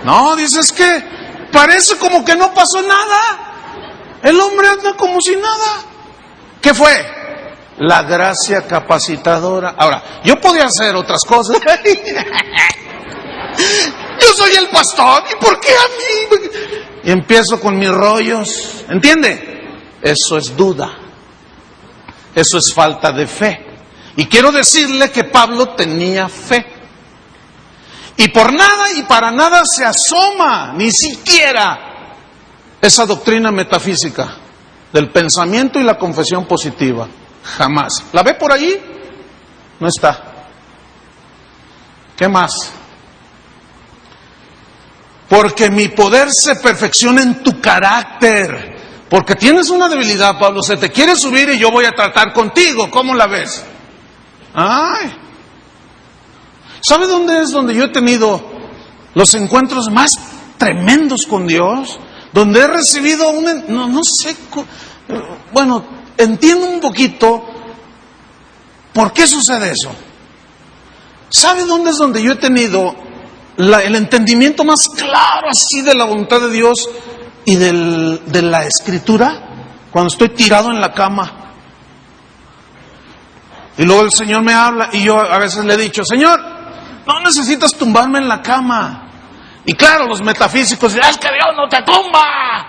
No, dices que parece como que no pasó nada. El hombre anda como si nada. ¿Qué fue? La gracia capacitadora. Ahora, yo podía hacer otras cosas. Yo soy el pastor, ¿y por qué a mí? Y empiezo con mis rollos. ¿Entiende? Eso es duda. Eso es falta de fe. Y quiero decirle que Pablo tenía fe. Y por nada y para nada se asoma, ni siquiera, esa doctrina metafísica del pensamiento y la confesión positiva. Jamás. ¿La ve por ahí? No está. ¿Qué más? Porque mi poder se perfecciona en tu carácter. Porque tienes una debilidad, Pablo, se te quiere subir y yo voy a tratar contigo. ¿Cómo la ves? Ay, ¿sabe dónde es donde yo he tenido los encuentros más tremendos con Dios? Donde he recibido no sé, bueno, entiendo un poquito por qué sucede eso. ¿Sabe dónde es donde yo he tenido el entendimiento más claro así de la voluntad de Dios y de la Escritura? Cuando estoy tirado en la cama. Y luego el Señor me habla y yo a veces le he dicho, Señor, no necesitas tumbarme en la cama. Y claro, los metafísicos dirán, es que Dios no te tumba.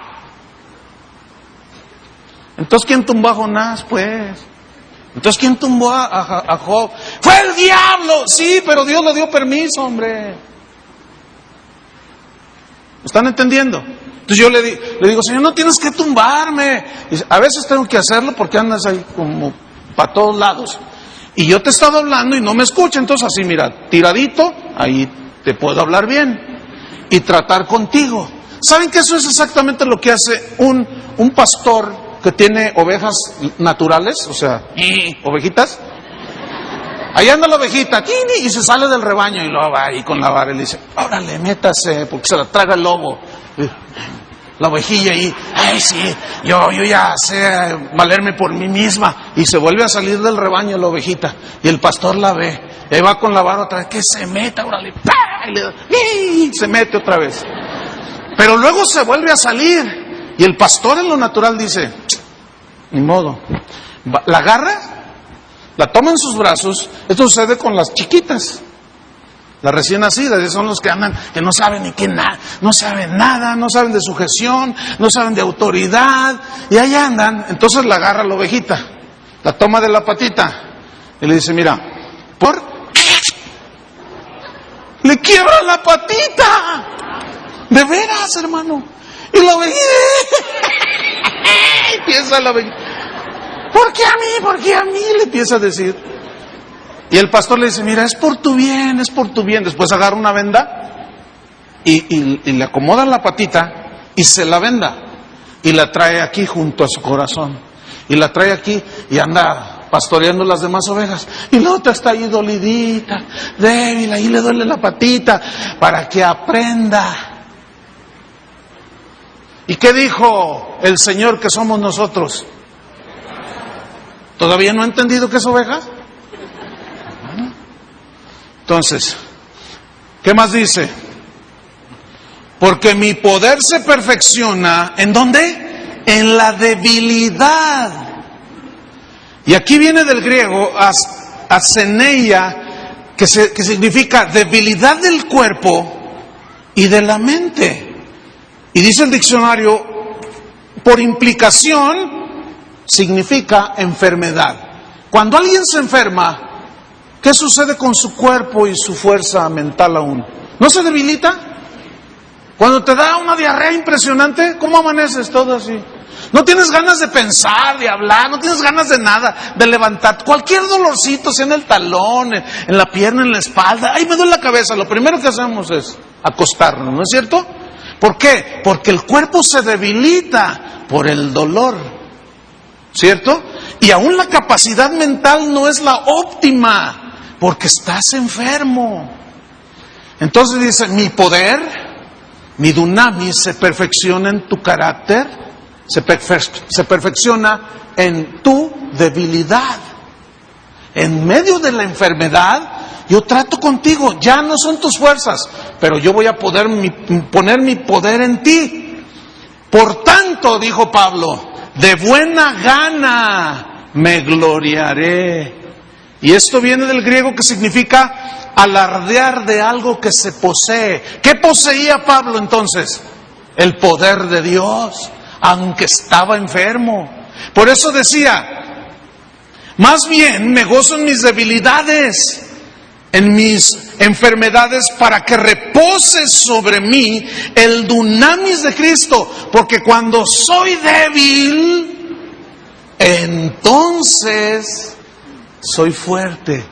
Entonces, ¿quién tumbó a Jonás, pues? Entonces, ¿quién tumbó a Job? ¡Fue el diablo! Sí, pero Dios le dio permiso, hombre. ¿Están entendiendo? Entonces yo le digo, Señor, no tienes que tumbarme. Y a veces tengo que hacerlo porque andas ahí como para todos lados. Y yo te he estado hablando y no me escucha, entonces así, mira, tiradito, ahí te puedo hablar bien y tratar contigo. ¿Saben que eso es exactamente lo que hace un pastor que tiene ovejas naturales, o sea, ovejitas. Ahí anda la ovejita, y se sale del rebaño y luego va ahí con la vara y le dice, órale, métase, porque se la traga el lobo. La ovejilla ahí, ay sí, yo ya sé valerme por mí misma. Y se vuelve a salir del rebaño la ovejita. Y el pastor la ve, y ahí va con la vara otra vez, que se meta, órale, ¡pah! Y se mete otra vez. Pero luego se vuelve a salir. Y el pastor en lo natural dice, ni modo, la agarra, la toma en sus brazos. Esto sucede con las chiquitas, las recién nacidas. Esos son los que andan, que no saben ni qué nada, no saben nada, no saben de sujeción, no saben de autoridad, y ahí andan. Entonces la agarra la ovejita, la toma de la patita y le dice, mira, le quiebra la patita, de veras, hermano. Y la ovejita empieza la ovejita, ¿por qué a mí? ¿Por qué a mí? Le empieza a decir. Y el pastor le dice, mira, es por tu bien, es por tu bien. Después agarra una venda y le acomoda la patita y se la venda. Y la trae aquí junto a su corazón. Y la trae aquí y anda pastoreando las demás ovejas. Y la otra está ahí dolidita, débil, ahí le duele la patita, para que aprenda. ¿Y qué dijo el Señor que somos nosotros? ¿Todavía no ha entendido que es oveja? Entonces, ¿qué más dice? Porque mi poder se perfecciona, ¿en dónde? En la debilidad. Y aquí viene del griego aseneia, que significa debilidad del cuerpo y de la mente. Y dice el diccionario, por implicación, significa enfermedad. Cuando alguien se enferma, ¿qué sucede con su cuerpo y su fuerza mental aún? ¿No se debilita? Cuando te da una diarrea impresionante, ¿cómo amaneces todo así? No tienes ganas de pensar, de hablar, no tienes ganas de nada, de levantar. Cualquier dolorcito, sea en el talón, en la pierna, en la espalda, ¡ay, me duele la cabeza! Lo primero que hacemos es acostarnos, ¿no es cierto? ¿Por qué? Porque el cuerpo se debilita por el dolor, ¿cierto? Y aún la capacidad mental no es la óptima, porque estás enfermo. Entonces dice, mi poder, mi dunamis se perfecciona en tu carácter, se perfecciona en tu debilidad. En medio de la enfermedad, yo trato contigo, ya no son tus fuerzas, pero yo voy a poder poner mi poder en ti. Por tanto, dijo Pablo, de buena gana me gloriaré. Y esto viene del griego que significa alardear de algo que se posee. ¿Qué poseía Pablo entonces? El poder de Dios, aunque estaba enfermo. Por eso decía, más bien me gozo en mis debilidades, en mis enfermedades, para que repose sobre mí el dunamis de Cristo. Porque cuando soy débil, entonces soy fuerte.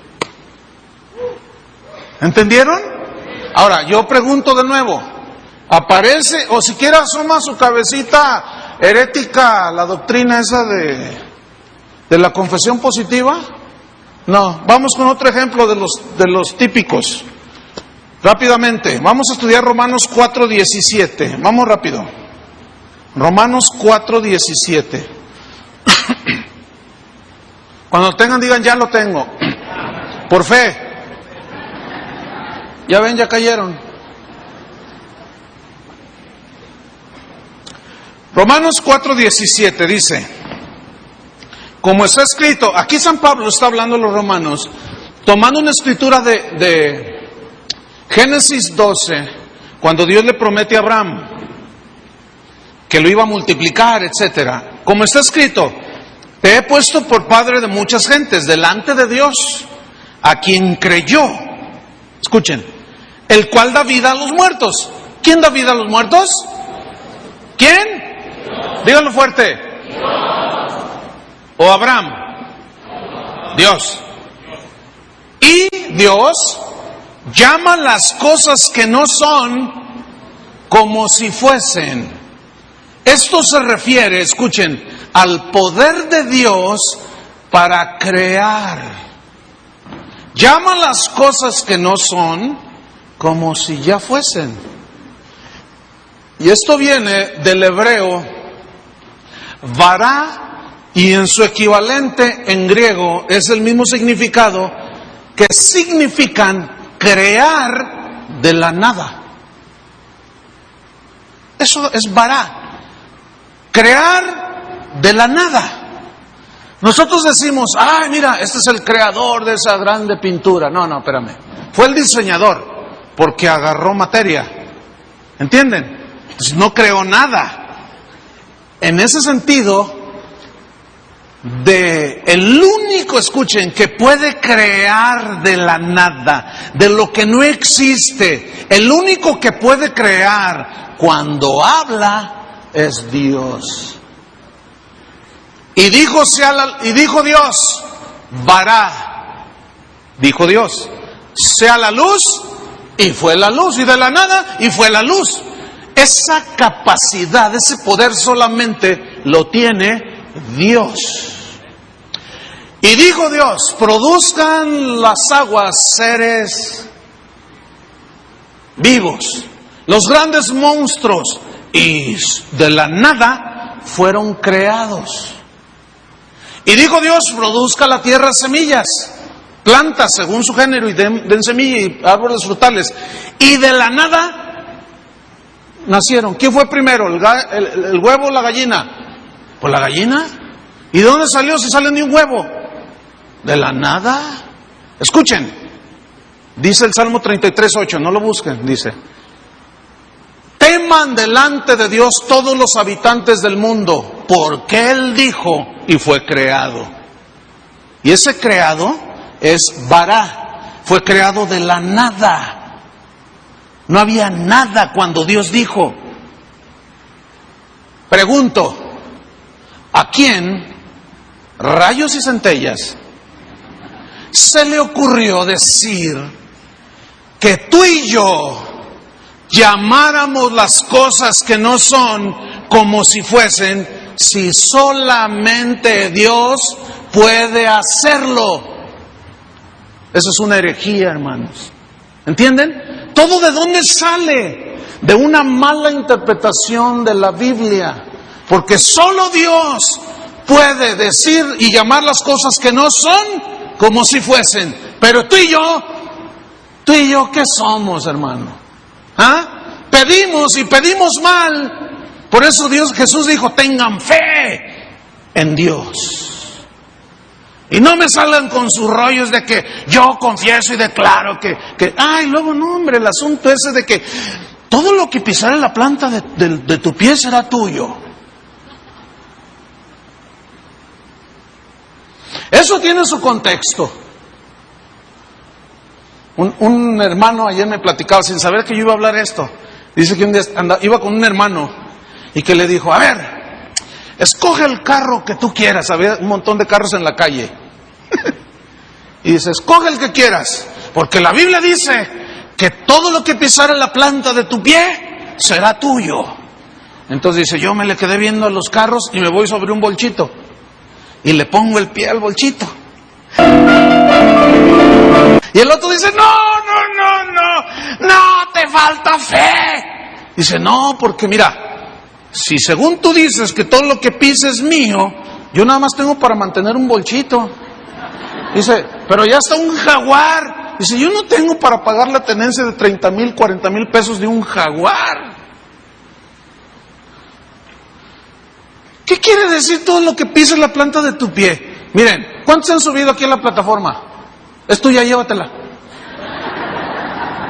¿Entendieron? Ahora, yo pregunto de nuevo, ¿aparece, o siquiera asoma su cabecita herética la doctrina esa de la confesión positiva? No, vamos con otro ejemplo de los típicos. Rápidamente, vamos a estudiar Romanos 4:17. Vamos rápido. Romanos 4:17. Cuando tengan, digan, ya lo tengo. Por fe. Ya ven, ya cayeron. Romanos 4:17 dice, como está escrito, aquí San Pablo está hablando a los romanos, tomando una escritura de Génesis 12, cuando Dios le promete a Abraham que lo iba a multiplicar, etcétera. Como está escrito, te he puesto por padre de muchas gentes delante de Dios, a quien creyó. Escuchen, el cual da vida a los muertos. ¿Quién da vida a los muertos? ¿Quién? Díganlo fuerte. ¿O Abraham? Dios. Y Dios llama las cosas que no son como si fuesen. Esto se refiere, escuchen, al poder de Dios para crear. Llama las cosas que no son como si ya fuesen. Y esto viene del hebreo vará, y en su equivalente en griego es el mismo significado, que significan crear de la nada. Eso es vará, crear de la nada. Nosotros decimos, ay, mira, este es el creador de esa grande pintura. No, espérame. Fue el diseñador, porque agarró materia. ¿Entienden? Entonces, no creó nada. En ese sentido, el único, escuchen, que puede crear de la nada, de lo que no existe, el único que puede crear cuando habla es Dios. Y dijo Dios, vará, dijo Dios, sea la luz, y fue la luz, y de la nada, y fue la luz. Esa capacidad, ese poder solamente lo tiene Dios. Y dijo Dios, produzcan las aguas seres vivos, los grandes monstruos, y de la nada fueron creados. Y dijo Dios, produzca la tierra semillas, plantas según su género, y den semilla y árboles frutales. Y de la nada nacieron. ¿Quién fue primero, el huevo o la gallina? Pues la gallina. ¿Y de dónde salió si sale de un huevo? De la nada. Escuchen, dice el Salmo 33:8, no lo busquen, dice: teman delante de Dios todos los habitantes del mundo, porque Él dijo y fue creado. Y ese creado es vará, fue creado de la nada. No había nada cuando Dios dijo. Pregunto, ¿a quién, rayos y centellas, se le ocurrió decir que tú y yo llamáramos las cosas que no son como si fuesen, si solamente Dios puede hacerlo? Eso es una herejía, hermanos. ¿Entienden? ¿Todo de dónde sale? De una mala interpretación de la Biblia. Porque solo Dios puede decir y llamar las cosas que no son como si fuesen. Pero tú y yo, ¿qué somos, hermano? ¿Ah? Pedimos y pedimos mal. Por eso Jesús dijo, tengan fe en Dios. Y no me salgan con sus rollos de que yo confieso y declaro que luego no, hombre, el asunto ese de que todo lo que pisara la planta de tu pie será tuyo. Eso tiene su contexto. Un hermano ayer me platicaba, sin saber que yo iba a hablar esto. Dice que un día iba con un hermano y que le dijo, a ver, escoge el carro que tú quieras. Había un montón de carros en la calle. Y dice, escoge el que quieras, porque la Biblia dice que todo lo que pisara la planta de tu pie será tuyo. Entonces dice, yo me le quedé viendo a los carros y me voy sobre un bolchito y le pongo el pie al bolchito. Y el otro dice, no, te falta fe. Dice, no, porque mira, si según tú dices que todo lo que pises es mío, yo nada más tengo para mantener un bolchito. Dice, pero ya está un jaguar. Dice, yo no tengo para pagar la tenencia de 30,000, 40,000 pesos de un jaguar. ¿Qué quiere decir todo lo que pisa la planta de tu pie? Miren, ¿cuántos han subido aquí a la plataforma? Es tuya, llévatela.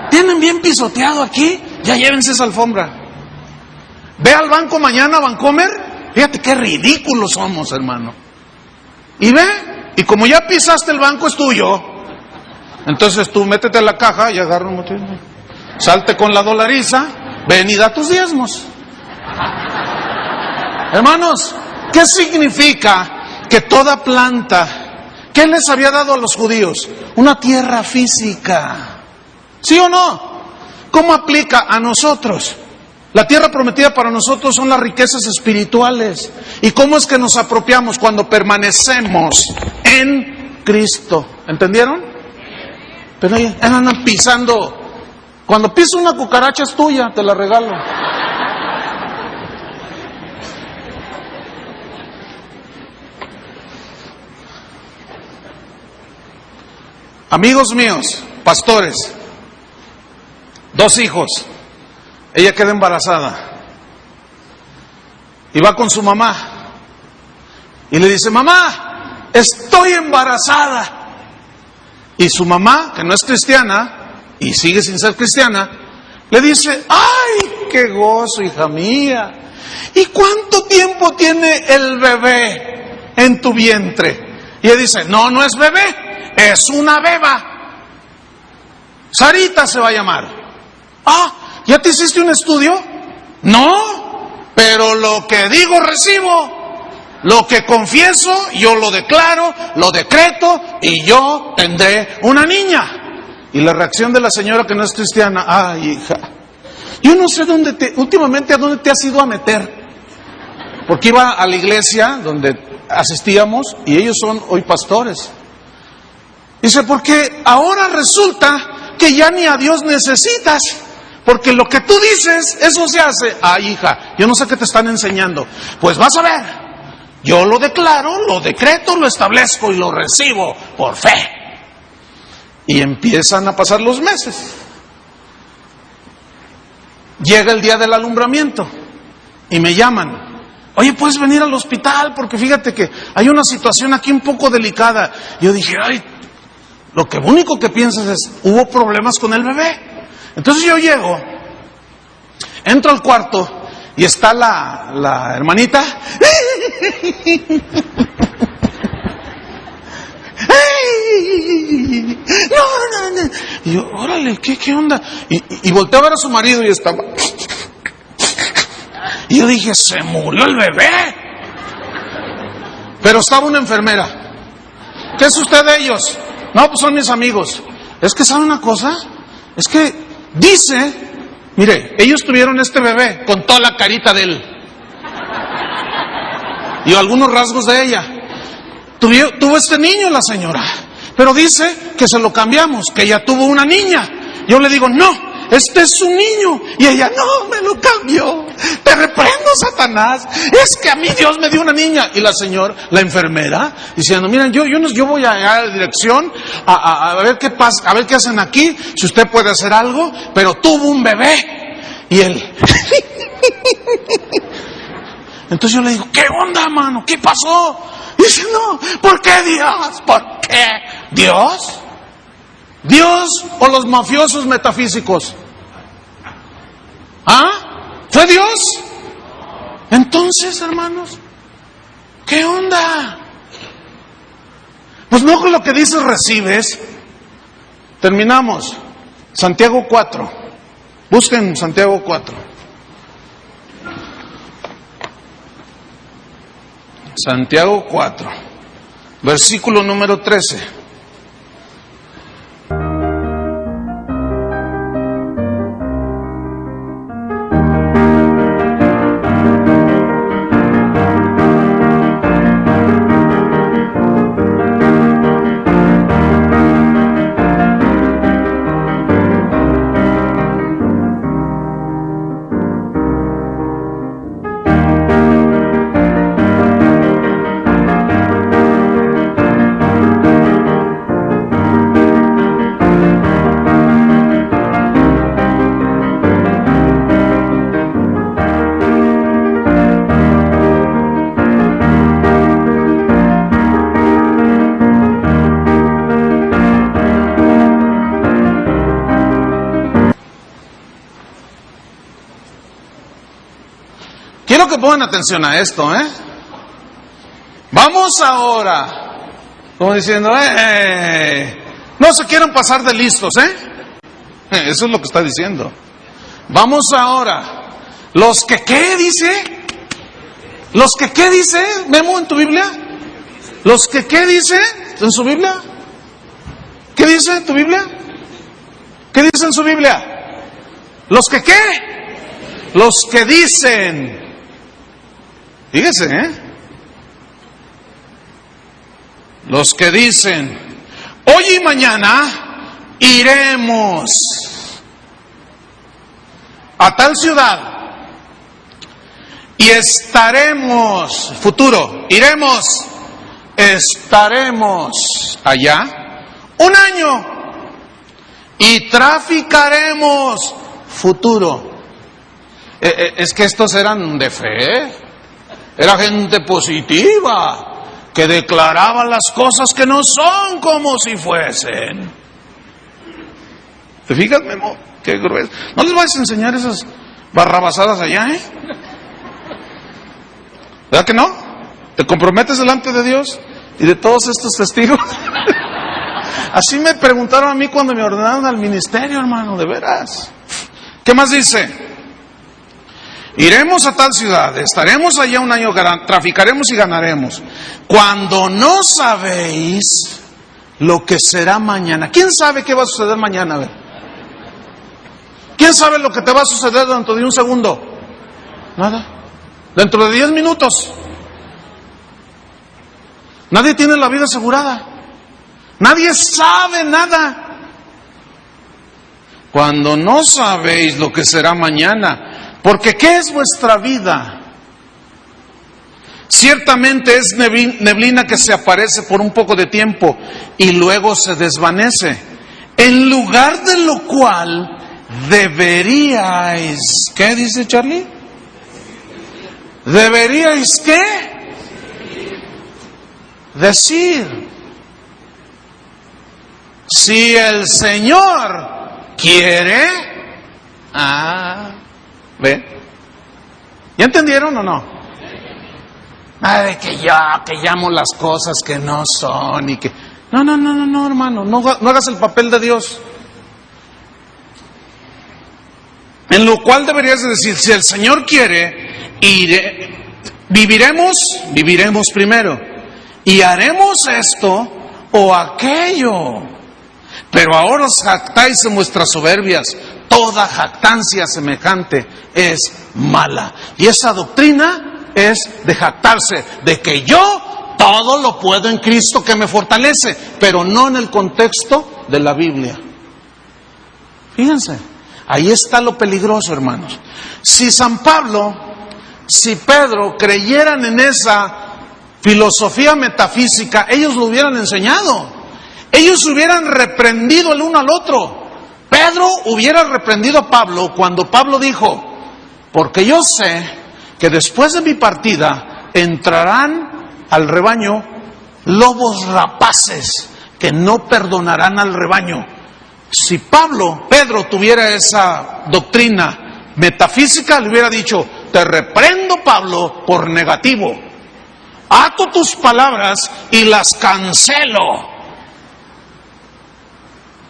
¿Tienen bien pisoteado aquí? Ya llévense esa alfombra. Ve al banco mañana, Bancomer. Fíjate qué ridículos somos, hermano. Y ve, y como ya pisaste el banco, es tuyo. Entonces tú métete a la caja y agarra un motivo. Salte con la dolariza, ven y da tus diezmos. Hermanos, ¿qué significa que toda planta, qué les había dado a los judíos? Una tierra física. ¿Sí o no? ¿Cómo aplica a nosotros? La tierra prometida para nosotros son las riquezas espirituales. ¿Y cómo es que nos apropiamos? Cuando permanecemos en Cristo. ¿Entendieron? Pero ahí andan pisando. Cuando pisa una cucaracha es tuya, te la regalo. Amigos míos, pastores, 2 hijos, ella queda embarazada y va con su mamá y le dice: mamá, estoy embarazada. Y su mamá, que no es cristiana y sigue sin ser cristiana, le dice: ¡ay, qué gozo, hija mía! ¿Y cuánto tiempo tiene el bebé en tu vientre? Y ella dice: no, no es bebé, es una beba. Sarita se va a llamar. Ah, ¿ya te hiciste un estudio? No, pero lo que digo recibo. Lo que confieso, yo lo declaro, lo decreto y yo tendré una niña. Y la reacción de la señora que no es cristiana: ay, hija, yo no sé últimamente a dónde te has ido a meter. Porque iba a la iglesia donde asistíamos y ellos son hoy pastores. Dice: porque ahora resulta que ya ni a Dios necesitas. Porque lo que tú dices, eso se hace. Ay, hija, yo no sé qué te están enseñando. Pues vas a ver. Yo lo declaro, lo decreto, lo establezco y lo recibo por fe. Y empiezan a pasar los meses. Llega el día del alumbramiento y me llaman. Oye, ¿puedes venir al hospital? Porque fíjate que hay una situación aquí un poco delicada. Yo dije: ay, lo único que piensas es, hubo problemas con el bebé. Entonces yo llego, entro al cuarto y está la hermanita. No. Y yo: órale, ¿qué onda? Y volteé a ver a su marido y estaba. Y yo dije: se murió el bebé. Pero estaba una enfermera. ¿Qué es usted de ellos? No, pues son mis amigos. Es que, ¿sabe una cosa? Es que dice, mire, ellos tuvieron este bebé con toda la carita de él y algunos rasgos de ella. Tuvo este niño la señora, pero dice que se lo cambiamos, que ella tuvo una niña. Yo le digo: no, este es su niño. Y ella: no, me lo cambió. Te reprendo, Satanás. Es que a mí Dios me dio una niña. Y la señora, la enfermera, diciendo: miren, yo voy a la dirección a ver qué pasa, a ver qué hacen aquí, si usted puede hacer algo, pero tuvo un bebé. Y él. Entonces yo le digo: ¿qué onda, mano? ¿Qué pasó? Y dice: no, ¿por qué Dios? ¿Por qué Dios? ¿Dios o los mafiosos metafísicos? ¿Ah? ¿Fue Dios? Entonces, hermanos, ¿qué onda? Pues no con lo que dices recibes. Terminamos. Santiago 4. Busquen Santiago 4. Santiago 4, versículo número 13. Quiero que pongan atención a esto, ¿eh? Vamos ahora, como diciendo, no se quieran pasar de listos, ¿eh? Eso es lo que está diciendo. Vamos ahora, los que ¿qué dice? ¿Los que qué dice, Memo, en tu Biblia? ¿Los que qué dice en su Biblia? ¿Qué dice en tu Biblia? ¿Qué dice en su Biblia? ¿Los que qué? Los que dicen, fíjese, los que dicen, hoy y mañana iremos a tal ciudad y estaremos, futuro, iremos, estaremos allá un año y traficaremos, futuro. Es que estos eran de fe, era gente positiva, que declaraba las cosas que no son como si fuesen. ¿Te fijas, Memo? Qué grueso. ¿No les vas a enseñar esas barrabasadas allá, ¿Verdad que no? ¿Te comprometes delante de Dios y de todos estos testigos? Así me preguntaron a mí cuando me ordenaron al ministerio, hermano, de veras. ¿Qué más dice? Iremos a tal ciudad, estaremos allá un año, traficaremos y ganaremos. Cuando no sabéis lo que será mañana. ¿Quién sabe qué va a suceder mañana? A ver. ¿Quién sabe lo que te va a suceder dentro de un segundo? Nada. Dentro de 10 minutos. Nadie tiene la vida asegurada. Nadie sabe nada. Cuando no sabéis lo que será mañana. Porque ¿qué es vuestra vida? Ciertamente es neblina que se aparece por un poco de tiempo y luego se desvanece. En lugar de lo cual deberíais, ¿qué dice Charlie? ¿Deberíais qué? Decir, si el Señor quiere, ¿ve? ¿Ya entendieron o no? De que yo, que llamo las cosas que no son y que... No, hermano, no hagas el papel de Dios. En lo cual deberías decir, si el Señor quiere, viviremos primero, y haremos esto o aquello. Pero ahora os jactáis en vuestras soberbias. Toda jactancia semejante es mala. Y esa doctrina es de jactarse, de que yo todo lo puedo en Cristo que me fortalece, pero no en el contexto de la Biblia. Fíjense, ahí está lo peligroso, hermanos. Si San Pablo, si Pedro creyeran en esa filosofía metafísica, ellos lo hubieran enseñado. Ellos hubieran reprendido el uno al otro. Pedro hubiera reprendido a Pablo cuando Pablo dijo, porque yo sé que después de mi partida entrarán al rebaño lobos rapaces que no perdonarán al rebaño. Si Pedro tuviera esa doctrina metafísica, le hubiera dicho, te reprendo, Pablo, por negativo. Ato tus palabras y las cancelo.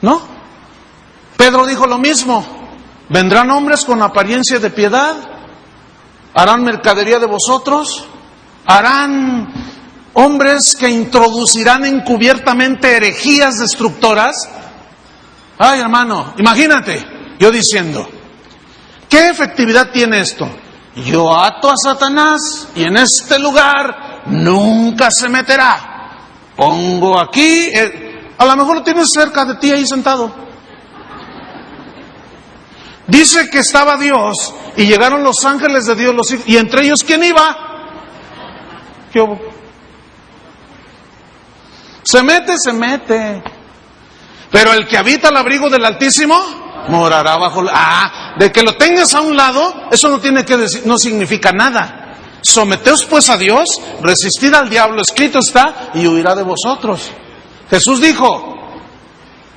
¿No? Pedro dijo lo mismo. Vendrán hombres con apariencia de piedad, harán mercadería de vosotros, harán hombres que introducirán encubiertamente herejías destructoras. Ay, hermano, imagínate, yo diciendo, ¿qué efectividad tiene esto? Yo ato a Satanás y en este lugar nunca se meterá. Pongo aquí, a lo mejor lo tienes cerca de ti ahí sentado. Dice que estaba Dios y llegaron los ángeles de Dios, y entre ellos, ¿quién iba? ¿Qué hubo? Se mete. Pero el que habita al abrigo del Altísimo morará bajo de que lo tengas a un lado, eso no tiene que decir, no significa nada. Someteos pues a Dios, resistid al diablo, escrito está, y huirá de vosotros. Jesús dijo,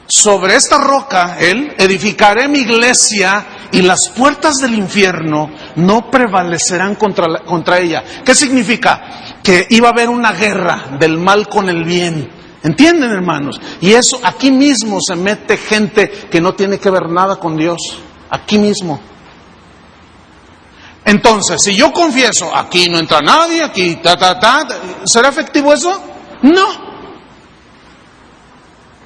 sobre esta roca, edificaré mi iglesia y las puertas del infierno no prevalecerán contra ella. ¿Qué significa? Que iba a haber una guerra del mal con el bien. ¿Entienden, hermanos? Y eso, aquí mismo se mete gente que no tiene que ver nada con Dios. Aquí mismo. Entonces, si yo confieso, aquí no entra nadie, aquí ¿será efectivo eso? No.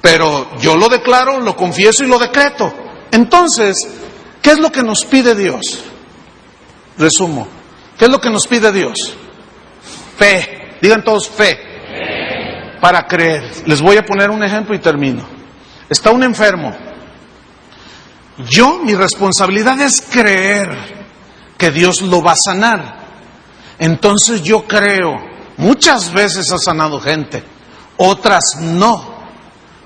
Pero yo lo declaro, lo confieso y lo decreto. Entonces, ¿qué es lo que nos pide Dios? Resumo. ¿Qué es lo que nos pide Dios? Fe. Digan todos fe. Para creer. Les voy a poner un ejemplo y termino. Está un enfermo. Mi responsabilidad es creer que Dios lo va a sanar. Entonces yo creo. Muchas veces ha sanado gente, otras no.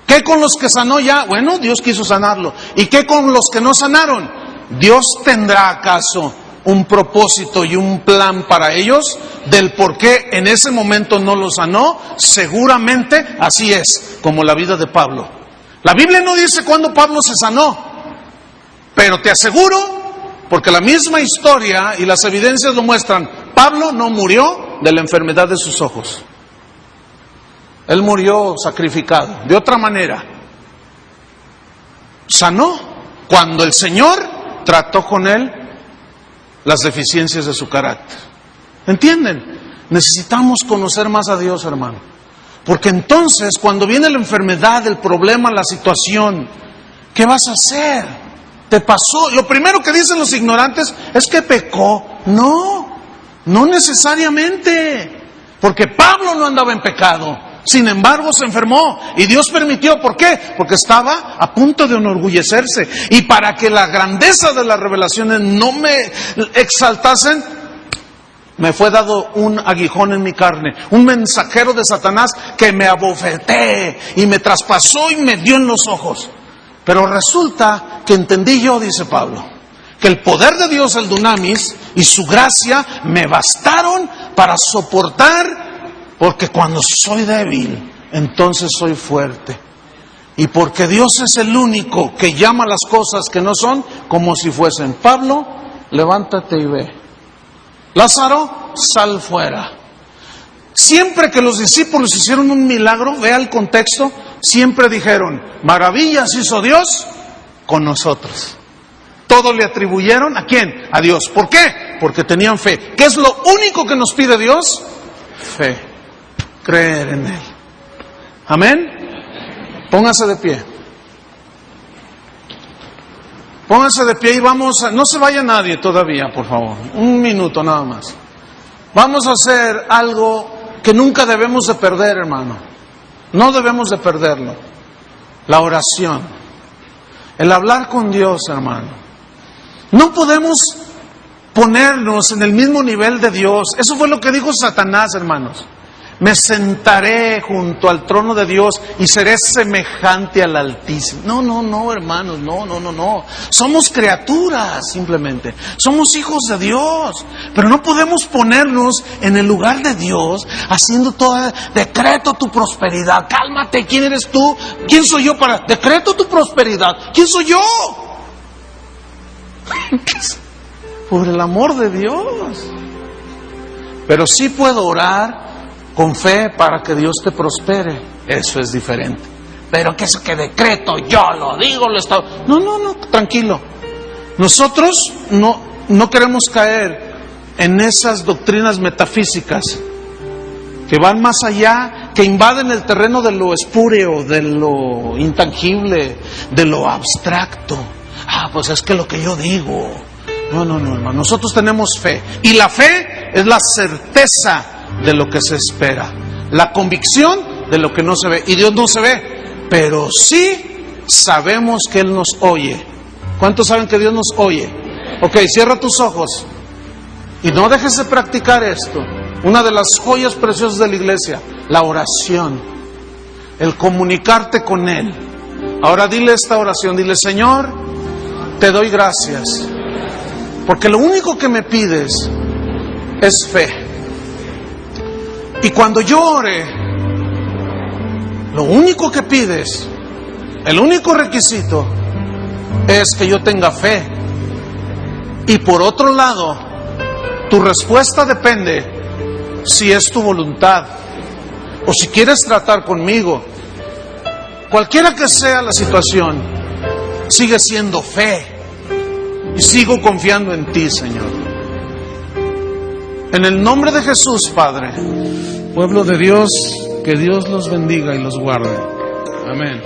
¿Qué con los que sanó ya? Bueno, Dios quiso sanarlo. ¿Y qué con los que no sanaron? ¿Dios tendrá acaso un propósito y un plan para ellos del por qué en ese momento no lo sanó? Seguramente así es, como la vida de Pablo. La Biblia no dice cuándo Pablo se sanó, pero te aseguro, porque la misma historia y las evidencias lo muestran, Pablo no murió de la enfermedad de sus ojos. Él murió sacrificado, de otra manera. Sanó cuando el Señor trató con él las deficiencias de su carácter. ¿Entienden? Necesitamos conocer más a Dios, hermano. Porque entonces, cuando viene la enfermedad, el problema, la situación, ¿qué vas a hacer? Te pasó. Lo primero que dicen los ignorantes es que pecó. No necesariamente. Porque Pablo no andaba en pecado. Sin embargo, se enfermó y Dios permitió. ¿Por qué? Porque estaba a punto de enorgullecerse. Y para que la grandeza de las revelaciones no me exaltasen, me fue dado un aguijón en mi carne, un mensajero de Satanás que me abofeté y me traspasó y me dio en los ojos. Pero resulta que entendí yo, dice Pablo, que el poder de Dios, el dunamis, y su gracia me bastaron para soportar. Porque cuando soy débil, entonces soy fuerte. Y porque Dios es el único que llama las cosas que no son como si fuesen. Pablo, levántate y ve. Lázaro, sal fuera. Siempre que los discípulos hicieron un milagro, vea el contexto, siempre dijeron, maravillas hizo Dios con nosotros. Todo le atribuyeron, ¿a quién? A Dios. ¿Por qué? Porque tenían fe. ¿Qué es lo único que nos pide Dios? Fe. Creer en Él. Amén. Póngase de pie. Póngase de pie y vamos a... No se vaya nadie todavía, por favor. Un minuto nada más. Vamos a hacer algo que nunca debemos de perder, hermano. No debemos de perderlo. La oración. El hablar con Dios, hermano. No podemos ponernos en el mismo nivel de Dios. Eso fue lo que dijo Satanás, hermanos. Me sentaré junto al trono de Dios y seré semejante al Altísimo. No, hermanos, no. Somos criaturas, simplemente. Somos hijos de Dios. Pero no podemos ponernos en el lugar de Dios haciendo todo, decreto tu prosperidad. Cálmate, ¿quién eres tú? ¿Quién soy yo para? Decreto tu prosperidad. ¿Quién soy yo? Por el amor de Dios. Pero sí puedo orar con fe para que Dios te prospere. Eso es diferente. Pero que eso que decreto, yo lo digo, lo está... No, tranquilo. Nosotros no queremos caer en esas doctrinas metafísicas que van más allá, que invaden el terreno de lo espúreo, de lo intangible, de lo abstracto. Pues es que lo que yo digo. No, hermano. Nosotros tenemos fe. Y la fe es la certeza de lo que se espera, la convicción de lo que no se ve. Y Dios no se ve, pero sí sabemos que Él nos oye. ¿Cuántos saben que Dios nos oye? Ok, cierra tus ojos y no dejes de practicar esto. Una de las joyas preciosas de la iglesia, la oración, el comunicarte con Él. Ahora dile esta oración, dile: Señor, te doy gracias, porque lo único que me pides es fe. Y cuando yo ore, lo único que pides, el único requisito es que yo tenga fe. Y por otro lado, tu respuesta depende si es tu voluntad o si quieres tratar conmigo. Cualquiera que sea la situación, sigue siendo fe. Y sigo confiando en ti, Señor. En el nombre de Jesús, Padre. Pueblo de Dios, que Dios los bendiga y los guarde. Amén.